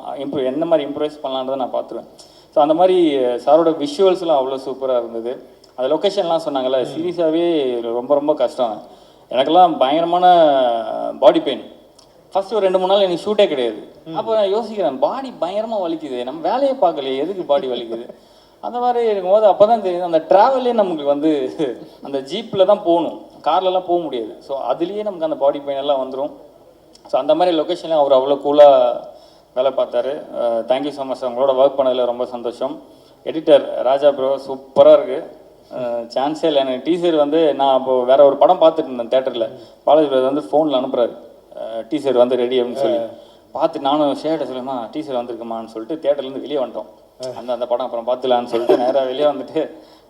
எந்த மாதிரி இம்ப்ரூவைஸ் பண்ணலான்றதை நான் பார்த்துருவேன். ஸோ அந்த மாதிரி சாரோட விஷுவல்ஸ்லாம் அவ்வளோ சூப்பராக இருந்தது. அந்த லொக்கேஷன்லாம் சொன்னாங்கல்ல, சீரியஸாகவே ரொம்ப ரொம்ப கஷ்டம். எனக்கெல்லாம் பயங்கரமான பாடி பெயின். ஃபஸ்ட்டு ஒரு 2-3 நாள் எனக்கு ஷூட்டே கிடையாது. அப்போ நான் யோசிக்கிறேன், பாடி பயங்கரமாக வலிக்குது, நம்ம வேலையே பார்க்கலையே, எதுக்கு பாடி வலிக்குது அந்த மாதிரி இருக்கும்போது அப்போ தான் தெரியுது அந்த ட்ராவல்லே நமக்கு வந்து அந்த ஜீப்பில் தான் போகணும், கார்லலாம் போக முடியாது. ஸோ அதுலேயே நமக்கு அந்த பாடி பெயின் எல்லாம் வந்துடும். ஸோ அந்த மாதிரி லொக்கேஷனில் அவர் அவ்வளோ கூலாக வேலை பார்த்தாரு. தேங்க்யூ ஸோ மச், அவங்களோட ஒர்க் பண்ணதில் ரொம்ப சந்தோஷம். எடிட்டர் ராஜா ப்ரோ சூப்பராக இருக்குது, சான்ஸே இல்லை. எனக்கு டீசர் வந்து நான் இப்போது வேறு ஒரு படம் பார்த்துட்டு இருந்தேன் தேட்டரில், பாலாஜி பிரதர் வந்து ஃபோனில் அனுப்புகிறாரு, டீசர் வந்து ரெடி அப்படின்னு சொல்லி பார்த்து நானும் ஷேர்ட்டை சொல்லுமா டீசர் வந்திருக்குமான்னு சொல்லிட்டு தேட்டர்லேருந்து வெளியே வந்துட்டோம். அந்த படம் அப்புறம் பார்த்துலான்னு சொல்லிட்டு நேராக வெளியே வந்துட்டு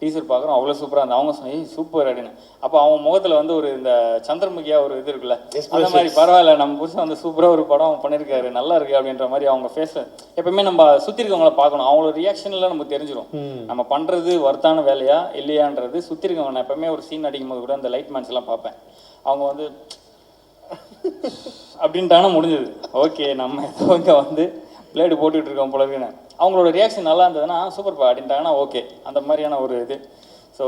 டீசர் பார்க்குறோம். அவ்வளோ சூப்பராக இருந்தது. அவங்க சொன்ன ஏய் சூப்பர் அப்படின்னு. அப்போ அவங்க முகத்தில் வந்து ஒரு இந்த சந்திரமுகியாக ஒரு இது இருக்குல்ல, அந்த மாதிரி பரவாயில்ல நம்ம புதுசாக வந்து சூப்பராக ஒரு படம் பண்ணியிருக்காரு, நல்லா இருக்கு அப்படின்ற மாதிரி அவங்க ஃபேஸில் எப்பவுமே நம்ம சுற்றி இருக்கவங்கள பார்க்கணும். அவங்களோட ரியாக்ஷன்லாம் நமக்கு தெரிஞ்சிடும் நம்ம பண்ணுறது ஒர்த்தான வேலையா இல்லையான்றது. சுற்றி இருக்கவங்க நான் எப்பவுமே ஒரு சீன் அடிக்கும் போது கூட அந்த லைட் மேன்ஸ் எல்லாம் பார்ப்பேன். அவங்க வந்து அப்படின்ட்டாங்கன்னா முடிஞ்சது, ஓகே நம்ம ஏதோ இங்கே வந்து பிளேடு போட்டுக்கிட்டு இருக்கோம் போல இருக்குன்னு. அவங்களோட ரியாக்ஷன் நல்லா இருந்ததுன்னா சூப்பர்ப்பா அப்படின்ட்டாங்கன்னா ஓகே, அந்த மாதிரியான ஒரு இது. ஸோ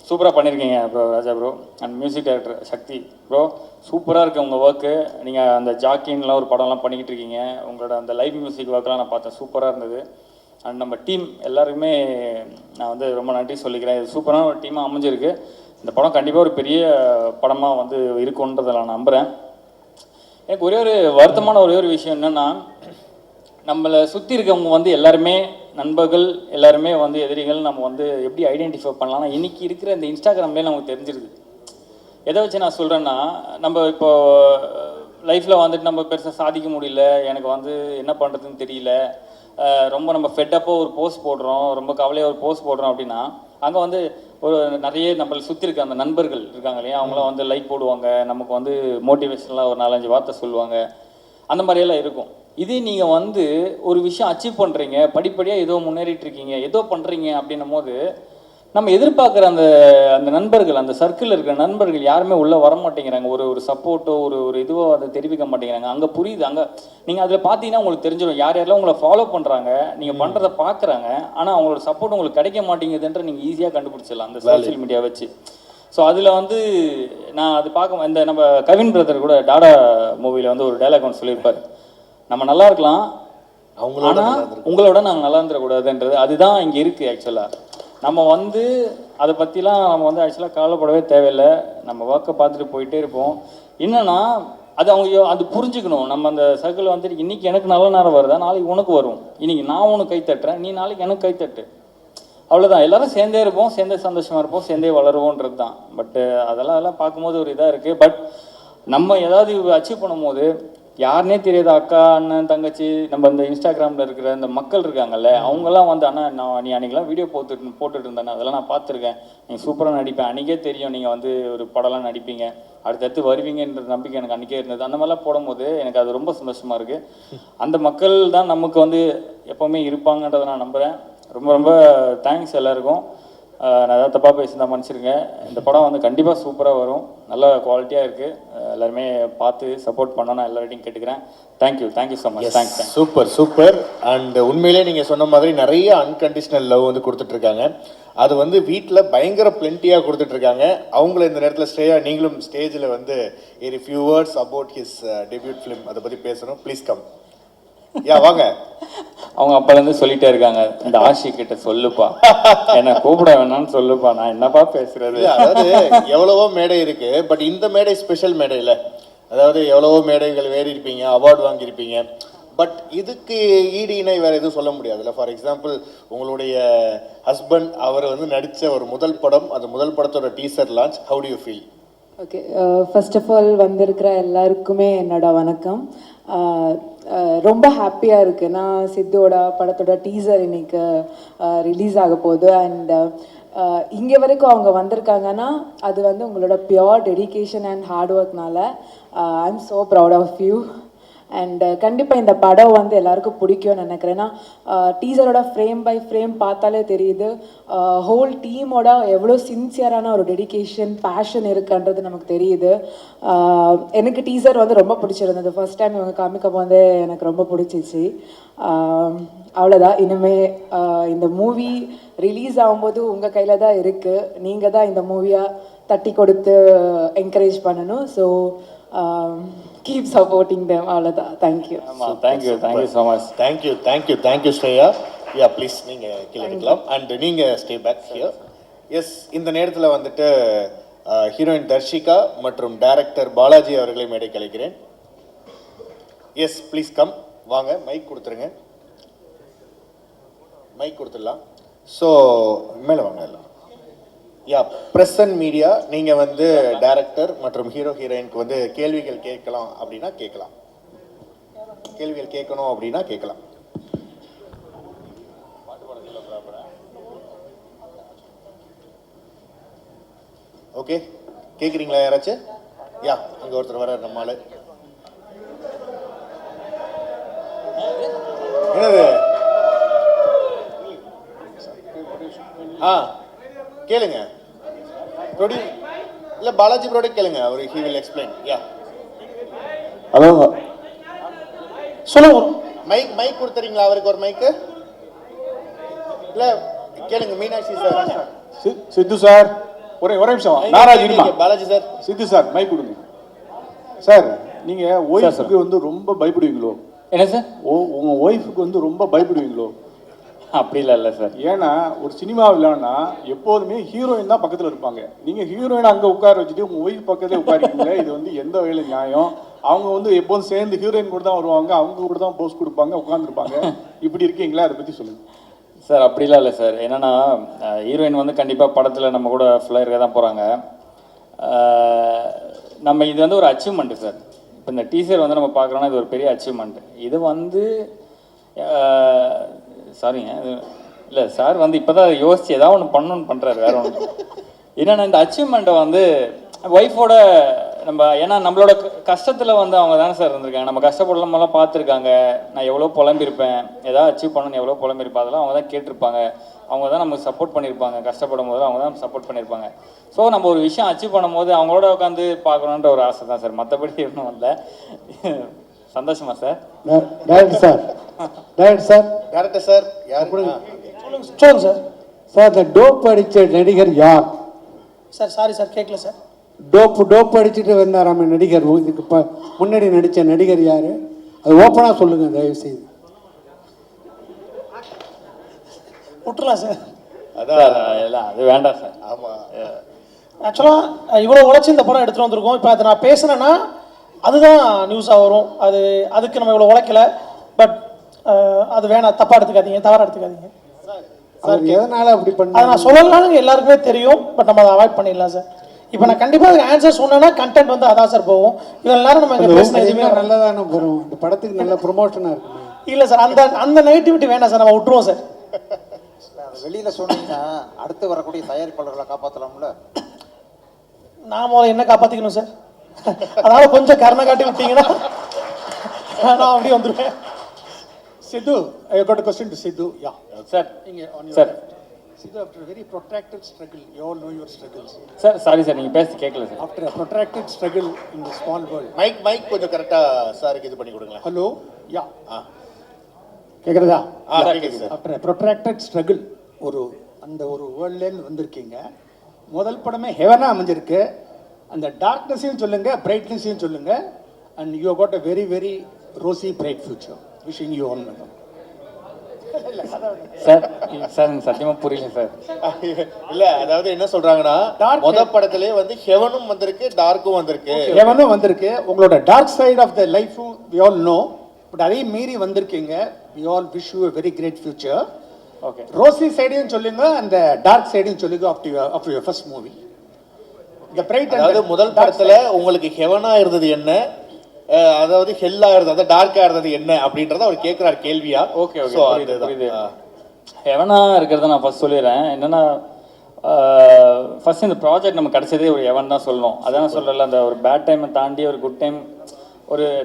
சூப்பராக பண்ணியிருக்கீங்க bro Raja bro. And music director Sakthi bro சூப்பராக இருக்குது உங்கள் ஒர்க்கு. நீங்கள் அந்த ஜாக்கின்லாம் ஒரு படம்லாம் பண்ணிக்கிட்டு இருக்கீங்க, உங்களோட அந்த லைவ் மியூசிக் ஒர்க்லாம் நான் பார்த்தேன், சூப்பராக இருந்தது. அண்ட் நம்ம டீம் எல்லாருக்குமே நான் வந்து ரொம்ப நன்றி சொல்லிக்கிறேன். இது சூப்பரான ஒரு டீமாக அமைஞ்சிருக்கு. இந்த படம் கண்டிப்பாக ஒரு பெரிய படமாக வந்து இருக்குன்றதை நான் நம்புகிறேன். எனக்கு ஒரே ஒரு வருத்தமான ஒரே ஒரு விஷயம் என்னென்னா, நம்மளை சுற்றி இருக்கவங்க வந்து எல்லாருமே நண்பர்கள், எல்லாருமே வந்து எதிரிகள். நம்ம வந்து எப்படி ஐடென்டிஃபை பண்ணலாம்னா இன்றைக்கி இருக்கிற இந்த இன்ஸ்டாகிராம்லேயே நமக்கு தெரிஞ்சிருது. எதை வச்சு நான் சொல்கிறேன்னா, நம்ம இப்போ லைஃப்பில் வந்துட்டு நம்ம பெருசாக சாதிக்க முடியல, எனக்கு வந்து என்ன பண்ணுறதுன்னு தெரியல, ரொம்ப நம்ம ஃபெட்டப்பாக ஒரு போஸ்ட் போடுறோம், ரொம்ப கவலையாக ஒரு போஸ்ட் போடுறோம் அப்படின்னா அங்கே வந்து ஒரு நிறைய நம்மளை சுற்றி இருக்க அந்த நண்பர்கள் இருக்காங்க இல்லையா, அவங்களாம் வந்து லைக் போடுவாங்க, நமக்கு வந்து மோட்டிவேஷனலாக ஒரு 4-5 வார்த்தை சொல்லுவாங்க, அந்த மாதிரியெல்லாம் இருக்கும். இதே நீங்கள் வந்து ஒரு விஷயம் அச்சீவ் பண்ணுறீங்க, படிப்படியாக ஏதோ முன்னேறிட்டு இருக்கீங்க, ஏதோ பண்ணுறீங்க அப்படின்னும் போது நம்ம எதிர்பார்க்குற அந்த அந்த நண்பர்கள், அந்த சர்க்கிளில் இருக்கிற நண்பர்கள் யாருமே உள்ளே வர மாட்டேங்கிறாங்க. ஒரு சப்போர்ட்டோ ஒரு இதுவோ அதை தெரிவிக்க மாட்டேங்கிறாங்க. அங்கே புரியுது, அங்கே நீங்கள் அதில் பார்த்தீங்கன்னா உங்களுக்கு தெரிஞ்சிடும் யார் யாரெல்லாம் உங்களை ஃபாலோ பண்ணுறாங்க, நீங்கள் பண்ணுறதை பார்க்குறாங்க, ஆனால் அவங்களோட சப்போர்ட் உங்களுக்கு கிடைக்க மாட்டேங்குதுன்ற நீங்கள் ஈஸியாக கண்டுபிடிச்சிடலாம் அந்த சோஷியல் மீடியா வச்சு. ஸோ அதில் வந்து நான் அது பார்க்க இந்த நம்ம கவின் பிரதர் கூட டாடா மூவியில் வந்து ஒரு டைலாக் ஒன்று சொல்லியிருப்பார், நம்ம நல்லா இருக்கலாம் ஆனால் உங்களோட நாங்கள் நல்லா இருந்துடக்கூடாதுன்றது. அதுதான் இங்கே இருக்குது ஆக்சுவலாக. நம்ம வந்து அதை பற்றிலாம் நம்ம வந்து ஆக்சுவலாக கவலைப்படவே தேவையில்லை. நம்ம ஒர்க்கை பார்த்துட்டு போயிட்டே இருப்போம். என்னன்னா அது அவங்க அது புரிஞ்சுக்கணும். நம்ம அந்த சர்க்கிள் வந்துட்டு இன்றைக்கி எனக்கு நல்ல நேரம் வருதா, நாளைக்கு உனக்கு வரும். இன்றைக்கி நான் உனக்கு கை தட்டுறேன், நீ நாளைக்கு எனக்கு கை தட்டு. அவ்வளோதான். எல்லோரும் சேர்ந்தே இருப்போம், சேர்ந்தே சந்தோஷமாக இருப்போம், சேர்ந்தே வளருவோன்றது தான். பட்டு அதெல்லாம் பார்க்கும்போது ஒரு இதாக இருக்குது. பட் நம்ம ஏதாவது அச்சீவ் பண்ணும்போது யாருனே தெரியாத அக்கா, அண்ணன், தங்கச்சி, நம்ம இந்த இன்ஸ்டாகிராமில் இருக்கிற இந்த மக்கள் இருக்காங்கல்ல, அவங்கெல்லாம் வந்து அண்ணா நீ அன்றைக்கெலாம் வீடியோ போட்டுட்டு இருந்தேன், அதெல்லாம் நான் பார்த்துருக்கேன், நீங்கள் சூப்பராக நடிப்பேன், அன்றைக்கே தெரியும் நீங்கள் வந்து ஒரு படம்லாம் நடிப்பீங்க, அடுத்தடுத்து வருவீங்கன்ற நம்பிக்கை எனக்கு அன்றைக்கே இருந்தது. அந்த மாதிரிலாம் போடும்போது எனக்கு அது ரொம்ப சந்தோஷமாக இருக்குது. அந்த மக்கள் தான் நமக்கு வந்து எப்போவுமே இருப்பாங்கன்றதை நான் நம்புகிறேன். ரொம்ப ரொம்ப தேங்க்ஸ் எல்லாருக்கும். நான் ஏதாவது தப்பாக பேசியிருந்தா மன்னிச்சிருங்க. இந்த படம் வந்து கண்டிப்பாக சூப்பராக வரும், நல்ல குவாலிட்டியாக இருக்குது. எல்லாருமே பார்த்து சப்போர்ட் பண்ணணும், எல்லார்ட்டையும் கேட்டுக்கிறேன். Thank you so much. Thanks. Super. And உண்மையிலே நீங்கள் சொன்ன மாதிரி நிறைய அன்கண்டிஷனல் லவ் வந்து கொடுத்துட்ருக்காங்க. அது வந்து வீட்டில் பயங்கர பிளென்ட்டியாக கொடுத்துட்ருக்காங்க. அவங்கள இந்த நேரத்தில் நீங்களும் ஸ்டேஜில் வந்து ஒரு few words about his debut film அதை பற்றி பேசணும். Please come. வாங்க. அவங்க அப்பாலேருந்து சொல்லிட்டே இருக்காங்க, இந்த ஆஷி கிட்ட சொல்லுப்பா, என்ன கூப்பிட வேணாம்னு சொல்லுப்பா, நான் என்னப்பா பேசுறது. அதாவது எவ்வளவோ மேடை இருக்கு, பட் இந்த மேடை ஸ்பெஷல் மேடை இல்லை. அதாவது எவ்வளவோ மேடைகள் வேறி இருப்பீங்க, அவார்டு வாங்கியிருப்பீங்க, பட் இதுக்கு ஈடு இணை வேற எதுவும் சொல்ல முடியாதுல்ல. ஃபார் எக்ஸாம்பிள் உங்களுடைய ஹஸ்பண்ட் அவர் வந்து நடித்த ஒரு முதல் படம், அந்த முதல் படத்தோட teaser launch, how do you feel? Okay, first of all வந்திருக்கிற எல்லாருக்குமே என்னோட வணக்கம். ரொம்ப ஹாப்பியாக இருக்குது. நான் சித்தோட படத்தோட டீசர் இன்னைக்கு ரிலீஸ் ஆக போகுது. அண்ட் இங்கே வரைக்கும் அவங்க வந்திருக்காங்கன்னா அது வந்து உங்களோட பியோர் டெடிகேஷன் அண்ட் ஹார்ட் ஒர்க்னால I am so proud of you. And கண்டிப்பாக இந்த படம் வந்து எல்லாருக்கும் பிடிக்கும்னு நினைக்கிறேன். ஏன்னா டீசரோட ஃப்ரேம் பை ஃப்ரேம் பார்த்தாலே தெரியுது ஹோல் டீமோட எவ்வளோ சின்சியரான ஒரு டெடிகேஷன், பேஷன் இருக்குன்றது நமக்கு தெரியுது. எனக்கு டீசர் வந்து ரொம்ப பிடிச்சிருந்தது. ஃபர்ஸ்ட் டைம் இவங்க காமிக்க போது எனக்கு ரொம்ப பிடிச்சிச்சு. அவ்வளோதான். இனிமேல் இந்த மூவி ரிலீஸ் ஆகும்போது உங்கள் கையில் தான் இருக்குது. நீங்கள் தான் இந்த மூவியை தட்டி கொடுத்து என்கரேஜ் பண்ணணும். So keep supporting them. அவ்வளோதான். Thank you so much. Thank you Shreya. Please நீங்கள் கேட்கலாம். அண்ட் நீங்கள் ஸ்டே பேக் ஹியர். எஸ், இந்த நேரத்தில் வந்துட்டு ஹீரோயின் தர்ஷிகா மற்றும் டைரக்டர் பாலாஜி அவர்களை மேடை கலைக்கிறேன். Yes, please come. வாங்க, மைக் கொடுத்துருங்க. மைக் கொடுத்துடலாம். ஸோ மேலே வாங்க எல்லாம். ப்ரெஸ் அண்ட் மீடியா, நீங்கள் வந்து டைரக்டர் மற்றும் ஹீரோயினுக்கு வந்து கேள்விகள் கேட்கலாம் அப்படின்னா கேட்கலாம். கேள்விகள் கேட்கணும் அப்படின்னா கேட்கலாம். ஓகே, கேட்குறீங்களா யாராச்சும்? அங்கே ஒருத்தர் வர நம்மால். என்னது? கேளுங்க. இல்லை, பாலாஜி ப்ரோடக்ட் கேளுங்க, அவர் ஹி வில் எக்ஸ்பிளைன். ஹலோ, சொல்லுங்க. மைக் கொடுத்துறீங்களா அவருக்கு? ஒரு மைக்கு இல்லை, கேளுங்க. மீனாட்சி சார். சித்து சார், ஒரே நிமிஷம். நாராஜ் இருமா. பாலாஜி சார். சித்து சார், மைக் கொடுங்க சார். நீங்க ஒய்ஃபுக்கு வந்து ரொம்ப பயப்படுவீங்களோ? என்ன சார்? உங்க ஒய்ஃபுக்கு வந்து ரொம்ப பயப்படுவீங்களோ? அப்படிலாம் இல்லை சார். ஏன்னா ஒரு சினிமா விளையாடுனா எப்போதுமே ஹீரோயின் தான் பக்கத்தில் இருப்பாங்க. நீங்கள் ஹீரோயின் அங்கே உட்கார வச்சுட்டு உங்கள் ஒய்ஃப் பக்கத்தில் உட்காரிக்கீங்க. இது வந்து எந்த வகையில் நியாயம்? அவங்க வந்து எப்போதும் சேர்ந்து ஹீரோயின் கூட தான் வருவாங்க, அவங்க கூட தான் போஸ் கொடுப்பாங்க, உட்காந்துருப்பாங்க. இப்படி இருக்கீங்களா? அதை பற்றி சொல்லுங்கள் சார். அப்படிலாம் இல்லை சார். என்னென்னா ஹீரோயின் வந்து கண்டிப்பாக படத்தில் நம்ம கூட ஃபுல்லாக இருக்க தான் போகிறாங்க. நம்ம இது வந்து ஒரு அச்சீவ்மெண்ட்டு சார். இப்போ இந்த டீசர் வந்து நம்ம பார்க்குறோன்னா இது ஒரு பெரிய அச்சீவ்மெண்ட். இது வந்து சாரிங்க, இல்லை சார் வந்து இப்போ தான் யோசிச்சு ஏதாவது ஒன்று பண்ணணுன்னு பண்ணுறாரு, வேறு ஒன்று. என்னென்னா இந்த அச்சீவ்மெண்ட்டை வந்து ஒய்ஃபோட நம்ம, ஏன்னா நம்மளோட கஷ்டத்தில் வந்து அவங்க தானே சார் இருந்திருக்காங்க. நம்ம கஷ்டப்படலாமெல்லாம் பார்த்துருக்காங்க. நான் எவ்வளோ புலம்பிருப்பேன், எதாவது அச்சீவ் பண்ணணும்னு எவ்வளோ புலம்பிருப்பேன், அதெல்லாம் அவங்க தான் கேட்டிருப்பாங்க. அவங்க தான் நமக்கு சப்போர்ட் பண்ணியிருப்பாங்க. கஷ்டப்படும் போது அவங்க தான் சப்போர்ட் பண்ணியிருப்பாங்க. ஸோ நம்ம ஒரு விஷயம் அச்சீவ் பண்ணும்போது அவங்களோட உட்காந்து பார்க்கணுன்ற ஒரு ஆசை தான் சார். மற்றபடி ஒன்றும் இல்லை. சந்தோஷமா சார்? டேரக்டர் சார் யார்? சொல்லுங்க சார். சார், இந்த டோப் அடித்த நடிகர் யார் சார்? சாரி சார், கேட்கல சார். டோப் அடிச்சுட்டு வந்தாராம நடிகர், இதுக்கு முன்னாடி நடித்த நடிகர் யார்? அது ஓப்பனாக சொல்லுங்கள் தயவு செய்து. விட்டுலாம் சார். அதான் சார் இல்லை அது வேண்டாம் சார். ஆமா. ஆக்சுவலாக இவ்வளோ உழைச்சி இந்த படம் எடுத்துகிட்டு வந்திருக்கோம். இப்போ அதை நான் பேசுனேன்னா அதுதான் நியூஸாக வரும். அதுக்கு நம்ம இவ்வளோ உழைக்கல. பட் அது வேணாம், தப்பாக எடுத்துக்காதீங்க, தவறாக எடுத்துக்காதீங்க. அவர் எதனால அப்படி அதை பண்ண நான் சொல்லலாம்னு எல்லாருக்குமே தெரியும். பட் நம்ம அதை அவாய்ட் பண்ணிடலாம் சார். இப்போ நான் கண்டிப்பாக அதுக்கு ஆன்சர் சொன்னேன்னா கண்டென்ட் வந்து அதான் சார் போகும். இவ்வளோ நேரம் நம்ம இங்கே பேசின எதுவுமே நல்லதானே வரும், இந்த படத்துக்கு நல்ல ப்ரொமோஷனாக இருக்குமே. இல்லை சார், அந்த நெகட்டிவிட்டி வேணாம் சார், நம்ம விட்டுருவோம் சார். வெளியில சொன்னீங்கன்னா அடுத்து வரக்கூடிய தயாரிப்பாளர்களை காப்பாற்றலாம்ல. நான் முதல்ல என்ன காப்பாற்றிக்கணும் சார். அதனால கொஞ்சம் கருணை காட்டி விட்டீங்கன்னா நான் அப்படியே வந்துடுவேன். Sidhu, I got a question to Sidhu. Yeah. Sir On your sir left. Sidhu, after a very protracted struggle, you all know your struggles. Sir sorry sir, நீங்கள் பேசி கேட்கல sir. After a protracted struggle in the small world. Mike கொஞ்சம் கரெக்டா சாருக்கு இது பண்ணி கொடுங்களேன். Hello? Yeah. கேக்குறதா? கேக்குறதா? கேக்குது sir. After a protracted struggle, அந்த ஒரு வேர்ல்ட்லேருந்து வந்திருக்கீங்க. முதல் படமே ஹெவனாக அமைஞ்சிருக்கு. அந்த டார்க்னஸையும் சொல்லுங்க, பிரைட்னஸையும் சொல்லுங்க. And you got a very very rosy bright future. Wishing you all. Sir sir எனக்கு சத்தியமாக புரியல சார். இல்ல அதாவது என்ன சொல்றாங்கன்னா முதல் படத்திலே வந்து ஹெவனும் வந்திருக்கு, டார்க்கும் வந்திருக்கு. ஹெவனும் வந்திருக்கு. உங்களோட டார்க் சைடு ஆஃப் த லைஃபும் வி ஆல் நோ. பட் அதையும் மீறி வந்திருக்கீங்க. We all wish you a very great future. Okay. Rosy சைடையும் சொல்லுங்க, அந்த டார்க் சைடையும் சொல்லுங்க ஆஃப் யுவர் ஃபர்ஸ்ட் மூவி. இந்த பிரைட் அதாவது முதல் படத்துல உங்களுக்கு ஹெவனா இருந்தது என்ன, அதாவது ஹெல்லா இருந்தது, அதாவது டார்க்கா இருந்தது என்ன அப்படின்றத அவர் கேட்கிறார் கேள்வியா. ஓகே ஓகே புரியுது. ஹெவனா இருக்கிறத நான் ஃபர்ஸ்ட் சொல்லிடுறேன். என்னன்னா ஃபர்ஸ்ட் இந்த ப்ராஜெக்ட் நம்ம கிடைச்சதே ஒரு ஹெவன் தான் சொல்லணும். அதான் சொல்கிறல, அந்த ஒரு பேட் டைமை தாண்டி ஒரு குட் டைம்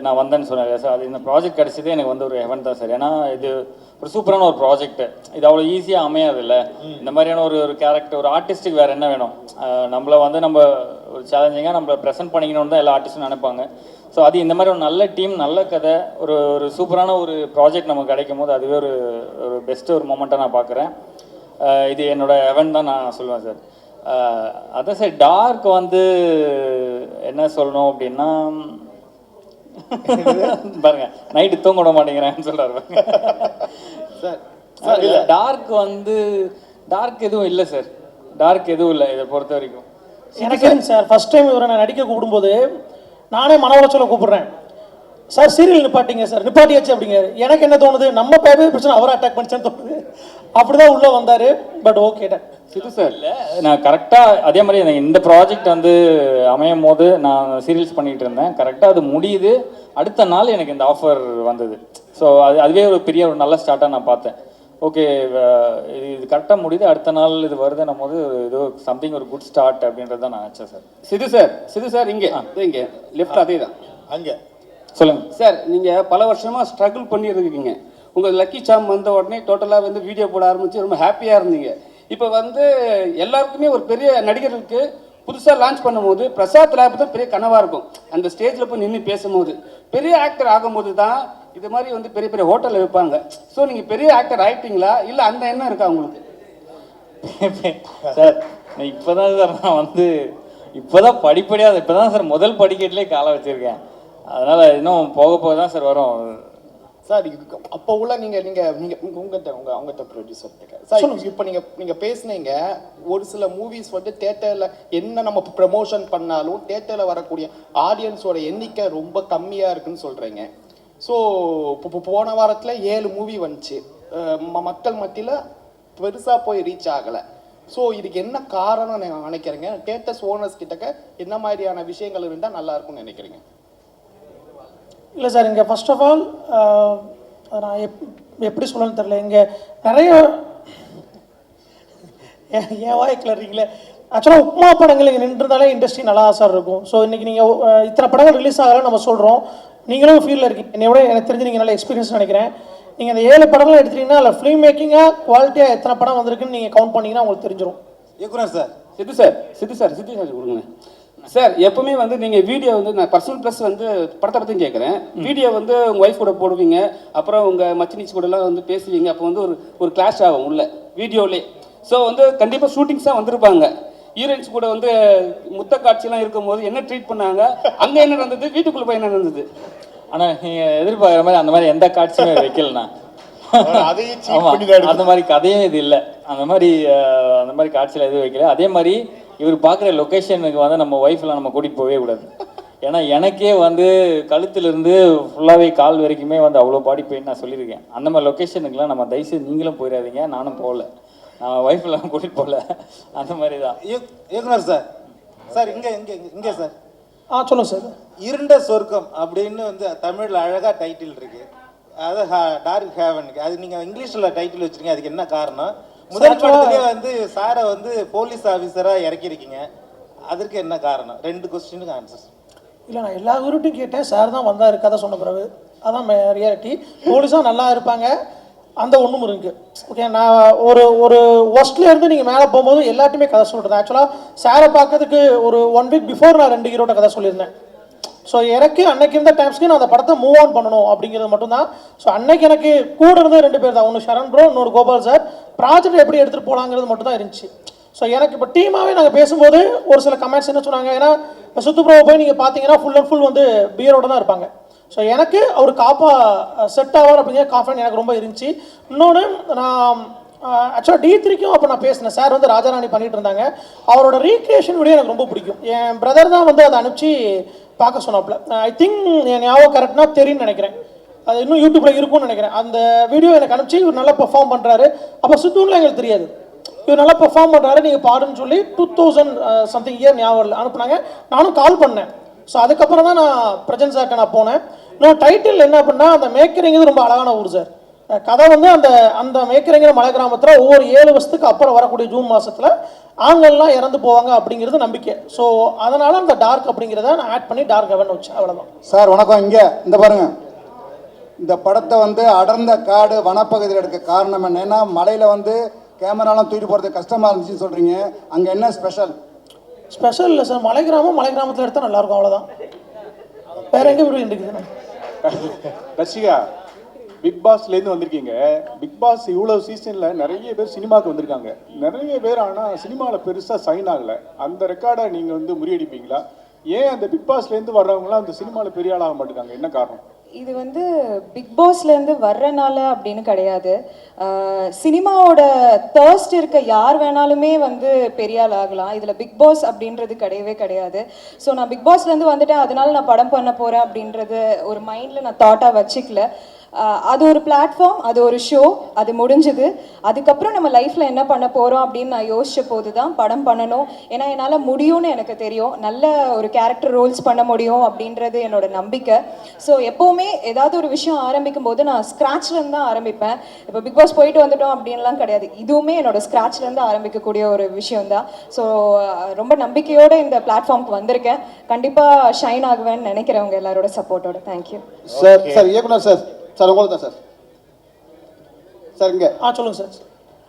நான் வந்தேன்னு சொன்னேன் சார். அது இந்த ப்ராஜெக்ட் கிடைச்சதே எனக்கு வந்து ஒரு ஹெவன் தான் சார். ஏன்னா இது ஒரு சூப்பரான ஒரு ப்ராஜெக்ட். இது அவ்வளோ ஈஸியாக அமையாது இல்லை. இந்த மாதிரியான ஒரு கேரக்டர், ஒரு ஆர்டிஸ்ட்டுக்கு வேறு என்ன வேணும்? நம்மளை வந்து நம்ம ஒரு சேலஞ்சிங்காக நம்மளை ப்ரெசென்ட் பண்ணிக்கணும்னு தான் எல்லா ஆர்டிஸ்ட்டும் நினைப்பாங்க. ஸோ அது இந்த மாதிரி ஒரு நல்ல டீம், நல்ல கதை, ஒரு சூப்பரான ஒரு ப்ராஜெக்ட் நமக்கு கிடைக்கும் போது அதுவே ஒரு பெஸ்ட்டு ஒரு மொமெண்ட்டாக நான் பார்க்குறேன். இது என்னோட ஹெவன் தான் நான் சொல்லுவேன் சார். அதான் சார், டார்க் வந்து என்ன சொல்லணும் அப்படின்னா பாருங்க, நைட்டு தூங்க விட மாட்டேங்கிறேன்னு சொல்றாரு சார். டார்க் எதுவும் இல்லை சார். டார்க் எதுவும் இல்லை இதை பொறுத்த வரைக்கும். எனக்கு சார் ஃபர்ஸ்ட் டைம் இவரை நான் நடிக்க கூப்பிடும்போது நானே மன உளைச்சல கூப்பிடுறேன். சார் சீரியல் நிப்பாட்டிங்க சார், நிப்பாட்டியாச்சு அப்படிங்கிறாரு. எனக்கு என்ன தோணுது, நம்ம பேபே பிரச்சனை அவரை அட்டாக் பண்ணிச்சான்னு தோணுது. அப்படிதான் உள்ள வந்தாரு. பட் ஓகே இது சார் இல்லை, நான் கரெக்டாக அதே மாதிரி எனக்கு இந்த ப்ராஜெக்ட் வந்து அமையும் போது நான் சீரியல்ஸ் பண்ணிகிட்டு இருந்தேன். கரெக்டாக அது முடியுது, அடுத்த நாள் எனக்கு இந்த ஆஃபர் வந்தது. ஸோ அதுவே ஒரு பெரிய ஒரு நல்ல ஸ்டார்ட்டாக நான் பார்த்தேன். ஓகே, இது கரெக்டாக முடியுது, அடுத்த நாள் இது வருதுன்னும் போது ஏதோ சம்திங் ஒரு குட் ஸ்டார்ட் அப்படின்றது தான் நான் நினச்சேன் சார். சிது சார் இங்கே லெஃப்ட் அதே தான் அங்கே சொல்லுங்கள் சார். நீங்கள் பல வருஷமாக ஸ்ட்ரகிள் பண்ணியிருக்கீங்க. உங்கள் லக்கி சாம் வந்த உடனே டோட்டலாக வந்து வீடியோ போட ஆரம்பித்து ரொம்ப ஹாப்பியாக இருந்தீங்க. இப்போ வந்து எல்லாருக்குமே ஒரு பெரிய நடிகர்களுக்கு புதுசாக லான்ச் பண்ணும்போது பிரசாத் லேப் தான் பெரிய கனவாக இருக்கும். அந்த ஸ்டேஜில் போய் நின்று பேசும்போது பெரிய ஆக்டர் ஆகும்போது தான் இது மாதிரி வந்து பெரிய பெரிய ஹோட்டலில் வைப்பாங்க. ஸோ நீங்கள் பெரிய ஆக்டர் ஆகிட்டீங்களா, இல்லை அந்த எண்ணம் இருக்கா உங்களுக்கு? சார் இப்போதான் சார் நான் வந்து இப்போதான் படிப்படியாக இப்போதான் சார் முதல் படிக்கட்டிலே காலை வச்சுருக்கேன். அதனால் இன்னும் போக போக தான் சார் வரும் சார். அப்போ உள்ள உங்கள்கிட்ட ப்ரொடியூசர் சார், இப்போ நீங்கள் பேசுனீங்க, ஒரு சில மூவிஸ் வந்து தேட்டரில் என்ன நம்ம ப்ரமோஷன் பண்ணாலும் தேட்டரில் வரக்கூடிய ஆடியன்ஸோட எண்ணிக்கை ரொம்ப கம்மியாக இருக்குன்னு சொல்கிறீங்க. ஸோ இப்போ போன வாரத்தில் 7 மூவி வந்துச்சு, மக்கள் மத்தியில் பெருசாக போய் ரீச் ஆகலை. ஸோ இதுக்கு என்ன காரணம் நான் நினைக்கிறேங்க? தேட்டர்ஸ் ஓனர்ஸ் கிட்டக்க என்ன மாதிரியான விஷயங்கள் இருந்தால் நல்லா இருக்கும்னு நினைக்கிறீங்க? இல்லை சார், இங்கே ஃபர்ஸ்ட் ஆஃப் ஆல் நான் எப்படி சொல்லணும்னு தெரியல. இங்கே நிறைய ஏன் வாய் கிளறீங்களே. ஆக்சுவலாக உப்மா படங்கள் இங்கே நின்றுருந்தாலே இண்டஸ்ட்ரி நல்லா சார் இருக்கும். ஸோ இன்றைக்கி நீங்கள் இத்தனை படங்கள் ரிலீஸ் ஆகலாம் நம்ம சொல்கிறோம். நீங்களும் ஃபீல்டில் இருக்கீங்க, என்னை விட எனக்கு தெரிஞ்சு நீங்கள் நல்ல எக்ஸ்பீரியன்ஸ் நினைக்கிறேன். நீங்கள் அந்த 7 படங்கள் எடுத்துட்டீங்கன்னா அதில் ஃபிலிம் மேக்கிங்காக குவாலிட்டியாக எத்தனை படம் வந்திருக்குன்னு நீங்கள் கவுண்ட் பண்ணிங்கன்னா உங்களுக்கு தெரிஞ்சிடும். இயக்குனர் சார், சித்து சார் கொடுங்க சார். எப்பவுமே வந்து நீங்கள் வீடியோ வந்து நான் பர்சனல் ப்ளஸ் வந்து படத்தை பற்றியும் கேட்குறேன். வீடியோ வந்து உங்கள் ஒய்ஃப் கூட போடுவீங்க, அப்புறம் உங்கள் மச்சினிச்சு கூடலாம் வந்து பேசுவீங்க. அப்போ வந்து ஒரு கிளாஷ் ஆகும் உள்ள வீடியோலே. ஸோ வந்து கண்டிப்பாக ஷூட்டிங்ஸாக வந்திருப்பாங்க. ஹீரோயின்ஸ் கூட வந்து முத்த காட்சியெல்லாம் இருக்கும்போது என்ன ட்ரீட் பண்ணாங்க, அங்கே என்ன நடந்தது, வீட்டுக்குள்ளே போய் என்ன நடந்தது? ஆனால் நீங்கள் எதிர்பார்க்குற மாதிரி அந்த மாதிரி எந்த காட்சியுமே வைக்கலண்ணா. அதையும் ஆமாம், அந்த மாதிரி கதையும் இது இல்லை. அந்த மாதிரி காட்சியில் எதுவும் வைக்கல. அதே மாதிரி இவர் பார்க்குற லொக்கேஷனுக்கு வந்து நம்ம ஒய்ஃப்லாம் நம்ம கூட்டிகிட்டு போகவே கூடாது. ஏன்னா எனக்கே வந்து கழுத்துலேருந்து ஃபுல்லாகவே கால் வரைக்குமே வந்து அவ்வளோ பாடி பெயின் நான் சொல்லியிருக்கேன். அந்த மாதிரி லொக்கேஷனுக்குலாம் நம்ம தயவுசெய்து நீங்களும் போயிடாதீங்க, நானும் போகல, நான் ஒய்ஃபெல்லாம் கூட்டிகிட்டு போகல. அந்த மாதிரி தான். இயக்குனர் சார், சார் இங்கே சார் சொல்லுங்கள் சார். இருண்ட சொர்க்கம் அப்படின்னு வந்து தமிழில் அழகாக டைட்டில் இருக்கு, அது டார்க் ஹேவனுக்கு. அது நீங்கள் இங்கிலீஷில் டைட்டில் வச்சுருக்கீங்க, அதுக்கு என்ன காரணம்? முதல் படத்துலேயே வந்து சாரை வந்து போலீஸ் ஆஃபீஸராக இறக்கியிருக்கீங்க, அதற்கு என்ன காரணம்? 2 கொஸ்டினுக்கு ஆன்சர். இல்லை, நான் எல்லா ஊருட்டையும் கேட்டேன், சார் தான் வந்தார் கதை சொன்ன பிறகு. அதான் ரியாலிட்டி. போலீஸாக நல்லா இருப்பாங்க, அந்த ஒன்றும் இருக்குது. ஓகே, நான் ஒரு ஒஸ்ட்லேருந்து நீங்கள் மேலே போகும்போது எல்லாத்தையுமே கதை சொல்கிறேன். ஆக்சுவலாக சாரை பார்க்கறதுக்கு ஒரு 1 வீக் பிஃபோர் நான் 2 ஹீரோட்ட கதை சொல்லியிருந்தேன். ஸோ எனக்கு அன்னைக்கு இருந்த டைம்ஸ்க்கு நான் அந்த படத்தை மூவ் ஆன் பண்ணணும் அப்படிங்கிறது மட்டும்தான். ஸோ அன்னைக்கு எனக்கு கூட இருந்தது 2 பேர் தான், ஒன்று சரண் ப்ரோ, இன்னொரு கோபால் சார். ப்ராஜெக்ட் எப்படி எடுத்துகிட்டு போகலாங்கிறது மட்டும் தான் இருந்துச்சு. ஸோ எனக்கு இப்போ டீமாகவே நாங்கள் பேசும்போது ஒரு சில கமெண்ட்ஸ் என்ன சொன்னாங்க, ஏன்னா இப்போ சுத்து ப்ரோவை போய் நீங்கள் பார்த்தீங்கன்னா ஃபுல் அண்ட் ஃபுல் வந்து பியரோட தான் இருப்பாங்க. ஸோ எனக்கு அவர் காப்பா செட் ஆவார் அப்படிங்கிற கான்ஃபிடன்ட் எனக்கு ரொம்ப இருந்துச்சு. இன்னொன்று, நான் ஆக்சுவலாக D3க்கும் அப்போ நான் பேசினேன். சார் வந்து ராஜாராணி பண்ணிட்டு இருந்தாங்க, அவரோட ரீக்ரியேஷன் வீடியோ எனக்கு ரொம்ப பிடிக்கும். என் பிரதர் தான் வந்து அதை அனுப்பிச்சு பார்க்க சொன்னாப்புல. ஐ திங்க் என் ஞாபகம் கரெக்டாக தெரியும்னு நினைக்கிறேன், அது இன்னும் யூடியூப்பில் இருக்கும்னு நினைக்கிறேன். அந்த வீடியோ எனக்கு அனுப்பிச்சு இவர் நல்லா பெர்ஃபார்ம் பண்ணுறாரு. அப்போ சுத்தூன்லாம் எங்களுக்கு தெரியாது, இவர் நல்லா பெர்ஃபார்ம் பண்ணுறாரு, நீங்கள் பாடுன்னு சொல்லி 2000 சம்திங் இயர் ஞாபகம் அனுப்புனாங்க. நானும் கால் பண்ணேன். ஸோ அதுக்கப்புறம் தான் நான் பிரஜன் சார்ட்ட நான் போனேன். இன்னும் டைட்டில் என்ன அப்படின்னா, அந்த மேக்கரிங்கிறது ரொம்ப அழகான ஊர் சார். கதை வந்து அந்த மேக்கரிங்கிற மலை கிராமத்தில் ஒவ்வொரு 7 வருஷத்துக்கு அப்புறம் வரக்கூடிய ஜூன் மாதத்தில் ஆண்கள்லாம் இறந்து போவாங்க அப்படிங்கிறது நம்பிக்கை. ஸோ அதனால் அந்த டார்க் அப்படிங்கிறத நான் ஆட் பண்ணி டார்க் ஹெவன் வச்சேன், அவ்வளோதான். சார் வணக்கம். இங்கே இந்த பாருங்க, இந்த படத்தை வந்து அடர்ந்த காடு வனப்பகுதியில் எடுக்க காரணம் என்னன்னா, மலையில் வந்து கேமராலாம் தூக்கிட்டு போகிறது கஷ்டமாக இருந்துச்சுன்னு சொல்கிறீங்க, அங்கே என்ன ஸ்பெஷல்? ஸ்பெஷல் இல்லை சார், மலை கிராமத்தில் எடுத்தால் நல்லாயிருக்கும், அவ்வளோதான். வேற எங்கே வீடு இருக்குதுண்ணா? ரஷிகா, பிக் பாஸ்லேருந்து வந்திருக்கீங்க. பிக் பாஸ் இவ்வளோ சீசனில் நிறைய பேர் சினிமாவுக்கு வந்திருக்காங்க, நிறைய பேர். ஆனால் சினிமாவில் பெருசாக சைன் ஆகலை. அந்த ரெக்கார்டை நீங்கள் வந்து முறியடிப்பீங்களா? ஏன் அந்த பிக் பாஸ்லேருந்து வர்றவங்களாம் அந்த சினிமாவில் பெரிய ஆளாக மாட்டேங்காங்க, என்ன காரணம்? இது வந்து பிக் பாஸ்லேருந்து வர்றனால அப்படின்னு கிடையாது. சினிமாவோட தேர்ஸ்ட் இருக்க யார் வேணாலுமே வந்து பெரிய ஆள் ஆகலாம். இதில் பிக் பாஸ் அப்படின்றது கிடையவே கிடையாது. ஸோ நான் பிக் பாஸ்லேருந்து வந்துட்டேன், அதனால நான் படம் பண்ண போகிறேன் அப்படின்றது ஒரு மைண்டில் நான் தாட்டாக வச்சுக்கல. அது ஒரு பிளாட்ஃபார்ம், அது ஒரு ஷோ, அது முடிஞ்சுது. அதுக்கப்புறம் நம்ம லைஃப்பில் என்ன பண்ண போகிறோம் அப்படின்னு நான் யோசிச்ச போது தான் படம் பண்ணணும். ஏன்னா என்னால் முடியும்னு எனக்கு தெரியும், நல்ல ஒரு கேரக்டர் ரோல்ஸ் பண்ண முடியும் அப்படின்றது என்னோட நம்பிக்கை. ஸோ எப்போவுமே ஏதாவது ஒரு விஷயம் ஆரம்பிக்கும் போது நான் ஸ்க்ராட்ச்லேருந்து தான் ஆரம்பிப்பேன். இப்போ பிக் பாஸ் போயிட்டு வந்துட்டோம் அப்படின்லாம் கிடையாது, இதுவுமே என்னோட ஸ்க்ராட்ச்லேருந்து ஆரம்பிக்கக்கூடிய ஒரு விஷயம் தான். ஸோ ரொம்ப நம்பிக்கையோடு இந்த பிளாட்ஃபார்முக்கு வந்திருக்கேன். கண்டிப்பாக ஷைன் ஆகுவேன்னு நினைக்கிறவங்க எல்லாரோட சப்போர்ட்டோட. Thank you sir. சார் இயக்குனர் சார், சார் உங்களுக்கு தான் சார். சார் இங்கே சொல்லுங்கள் சார்.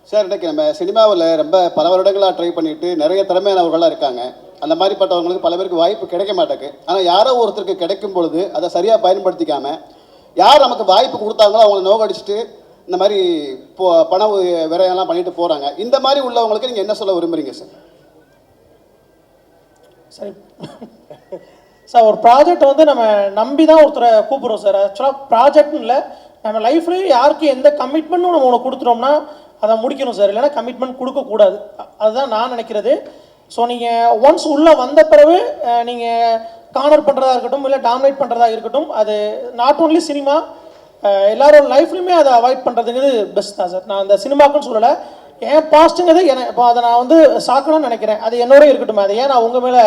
சார், இன்றைக்கி நம்ம சினிமாவில் ரொம்ப பல வருடங்களாக ட்ரை பண்ணிட்டு நிறைய திறமையானவர்களாக இருக்காங்க. அந்த மாதிரிப்பட்டவங்களுக்கு பல பேருக்கு வாய்ப்பு கிடைக்க மாட்டேங்குது. ஆனால் யாரோ ஒருத்தருக்கு கிடைக்கும் பொழுது அதை சரியாக பயன்படுத்திக்காமல் யார் நமக்கு வாய்ப்பு கொடுத்தாங்களோ அவங்கள நோக்கடிச்சிட்டு இந்த மாதிரி பண விரையெல்லாம் பண்ணிட்டு போகிறாங்க. இந்த மாதிரி உள்ளவங்களுக்கு நீங்கள் என்ன சொல்ல விரும்புகிறீங்க சார்? சரி சார், ஒரு ப்ராஜெக்ட் வந்து நம்ம நம்பி தான் ஒருத்தரை கூப்பிட்றோம் சார். ஆக்சுவலாக ப்ராஜெக்ட்னு இல்லை, நம்ம லைஃப்லேயும் யாருக்கு எந்த கமிட்மெண்ட்டும் நம்ம ஒன்று கொடுத்துட்டோம்னா அதை முடிக்கணும் சார், இல்லைன்னா கமிட்மெண்ட் கொடுக்கக்கூடாது. அதுதான் நான் நினைக்கிறது. ஸோ நீங்கள் ஒன்ஸ் உள்ளே வந்த பிறகு நீங்கள் கார்னர் பண்ணுறதா இருக்கட்டும், இல்லை டாமினேட் பண்ணுறதா இருக்கட்டும், அது நாட் ஓன்லி சினிமா, எல்லாரோட லைஃப்லையுமே அதை அவாய்ட் பண்ணுறதுங்கிறது பெஸ்ட் தான் சார். நான் அந்த சினிமாக்குன்னு சொல்லலை, என் பாஸ்ட்டுங்கிறது இப்போ அதை நான் வந்து சாக்கணும்னு நினைக்கிறேன், அது என்னோட இருக்கட்டும், அதை ஏன் நான் உங்கள் மேலே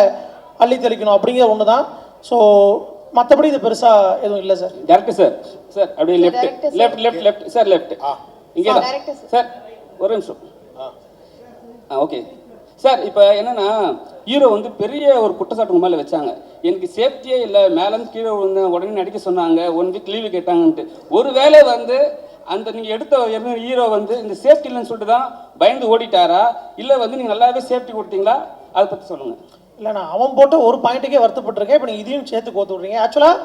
அள்ளி தெளிக்கணும் அப்படிங்கிற ஒன்று தான். ஸோ மற்றபடி இது பெருசாக எதுவும் இல்லை சார். டேரக்டர் சார், சார் அப்படியே லெஃப்ட் சார், லெஃப்ட் இங்கே தான் சார். ஒரு நிமிஷம். ஓகே சார், இப்போ என்னென்னா ஹீரோ வந்து பெரிய ஒரு குற்றச்சாட்டு மேலே வச்சாங்க, எனக்கு சேஃப்டியே இல்லை, மேலேருந்து கீழே விழுந்து உடனே நடிக்க சொன்னாங்க, 1 வீக் லீவு கேட்டாங்கன்ட்டு. ஒரு வேளை வந்து அந்த நீங்கள் எடுத்த ஹீரோ வந்து இந்த சேஃப்டி இல்லைன்னு சொல்லிட்டு தான் பயந்து ஓடிட்டாரா, இல்லை வந்து நீங்கள் நல்லாவே சேஃப்டி கொடுத்தீங்களா, அதை பற்றி சொல்லுங்கள். இல்லை, நான் அவன் போட்ட ஒரு பாயிண்ட்டுக்கே வருத்தப்பட்டிருக்கேன், இப்போ நீங்கள் இதையும் சேர்த்து கோத்து விட்றீங்க. ஆக்சுவலாக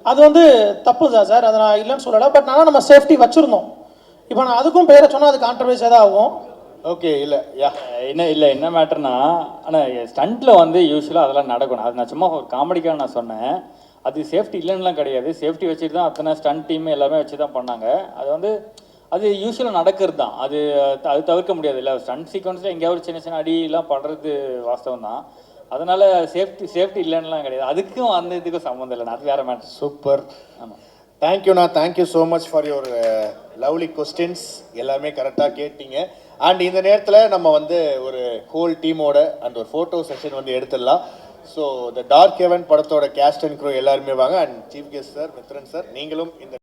அது வந்து தப்பு தான் சார், அதை நான் இல்லைன்னு சொல்லலை. பட் ஆனால் நம்ம சேஃப்டி வச்சுருந்தோம். இப்போ நான் அதுக்கும் பேரை சொன்னால் அது கான்ட்ரவர்சியாக தான் ஆகும். ஓகே, இல்லை என்ன மேட்டர்னா, ஆனால் ஸ்டண்ட்டில் வந்து யூஸ்வலாக அதெல்லாம் நடக்கணும். அது நான் சும்மா ஒரு காமெடிக்காக நான் சொன்னேன். அது சேஃப்டி இல்லைன்னுலாம் கிடையாது, சேஃப்டி வச்சுட்டு தான் அத்தனை ஸ்டண்ட் டீம் எல்லாமே வச்சு தான் பண்ணாங்க. அது வந்து அது யூஸ்வலாக நடக்கிறது தான். அது அது தவிர்க்க முடியாது இல்லை. ஸ்டண்ட் சீக்வன்ஸில் எங்கேயாவது சின்ன சின்ன அடியெல்லாம் படுறது வாஸ்தவம் தான். அதனால் சேஃப்டி இல்லைன்னுலாம் கிடையாது. அதுக்கும் அந்த இதுக்கும் சம்மந்தம் இல்லைண்ணா, அது வேறு மேட்டர். சூப்பர். ஆமாம், தேங்க்யூண்ணா, thank you so much for your lovely questions. எல்லாமே கரெக்டாக கேட்டீங்க. அண்ட் இந்த நேரத்தில் நம்ம வந்து ஒரு ஹோல் டீமோட அந்த ஒரு ஃபோட்டோ செஷன் வந்து எடுத்துடலாம். ஸோ த டார்க் ஹெவன் படத்தோட கேஸ்ட் அண்ட் க்ரூ எல்லாருமே வாங்க. And chief guest sir, Mithran sir, நீங்களும் இந்த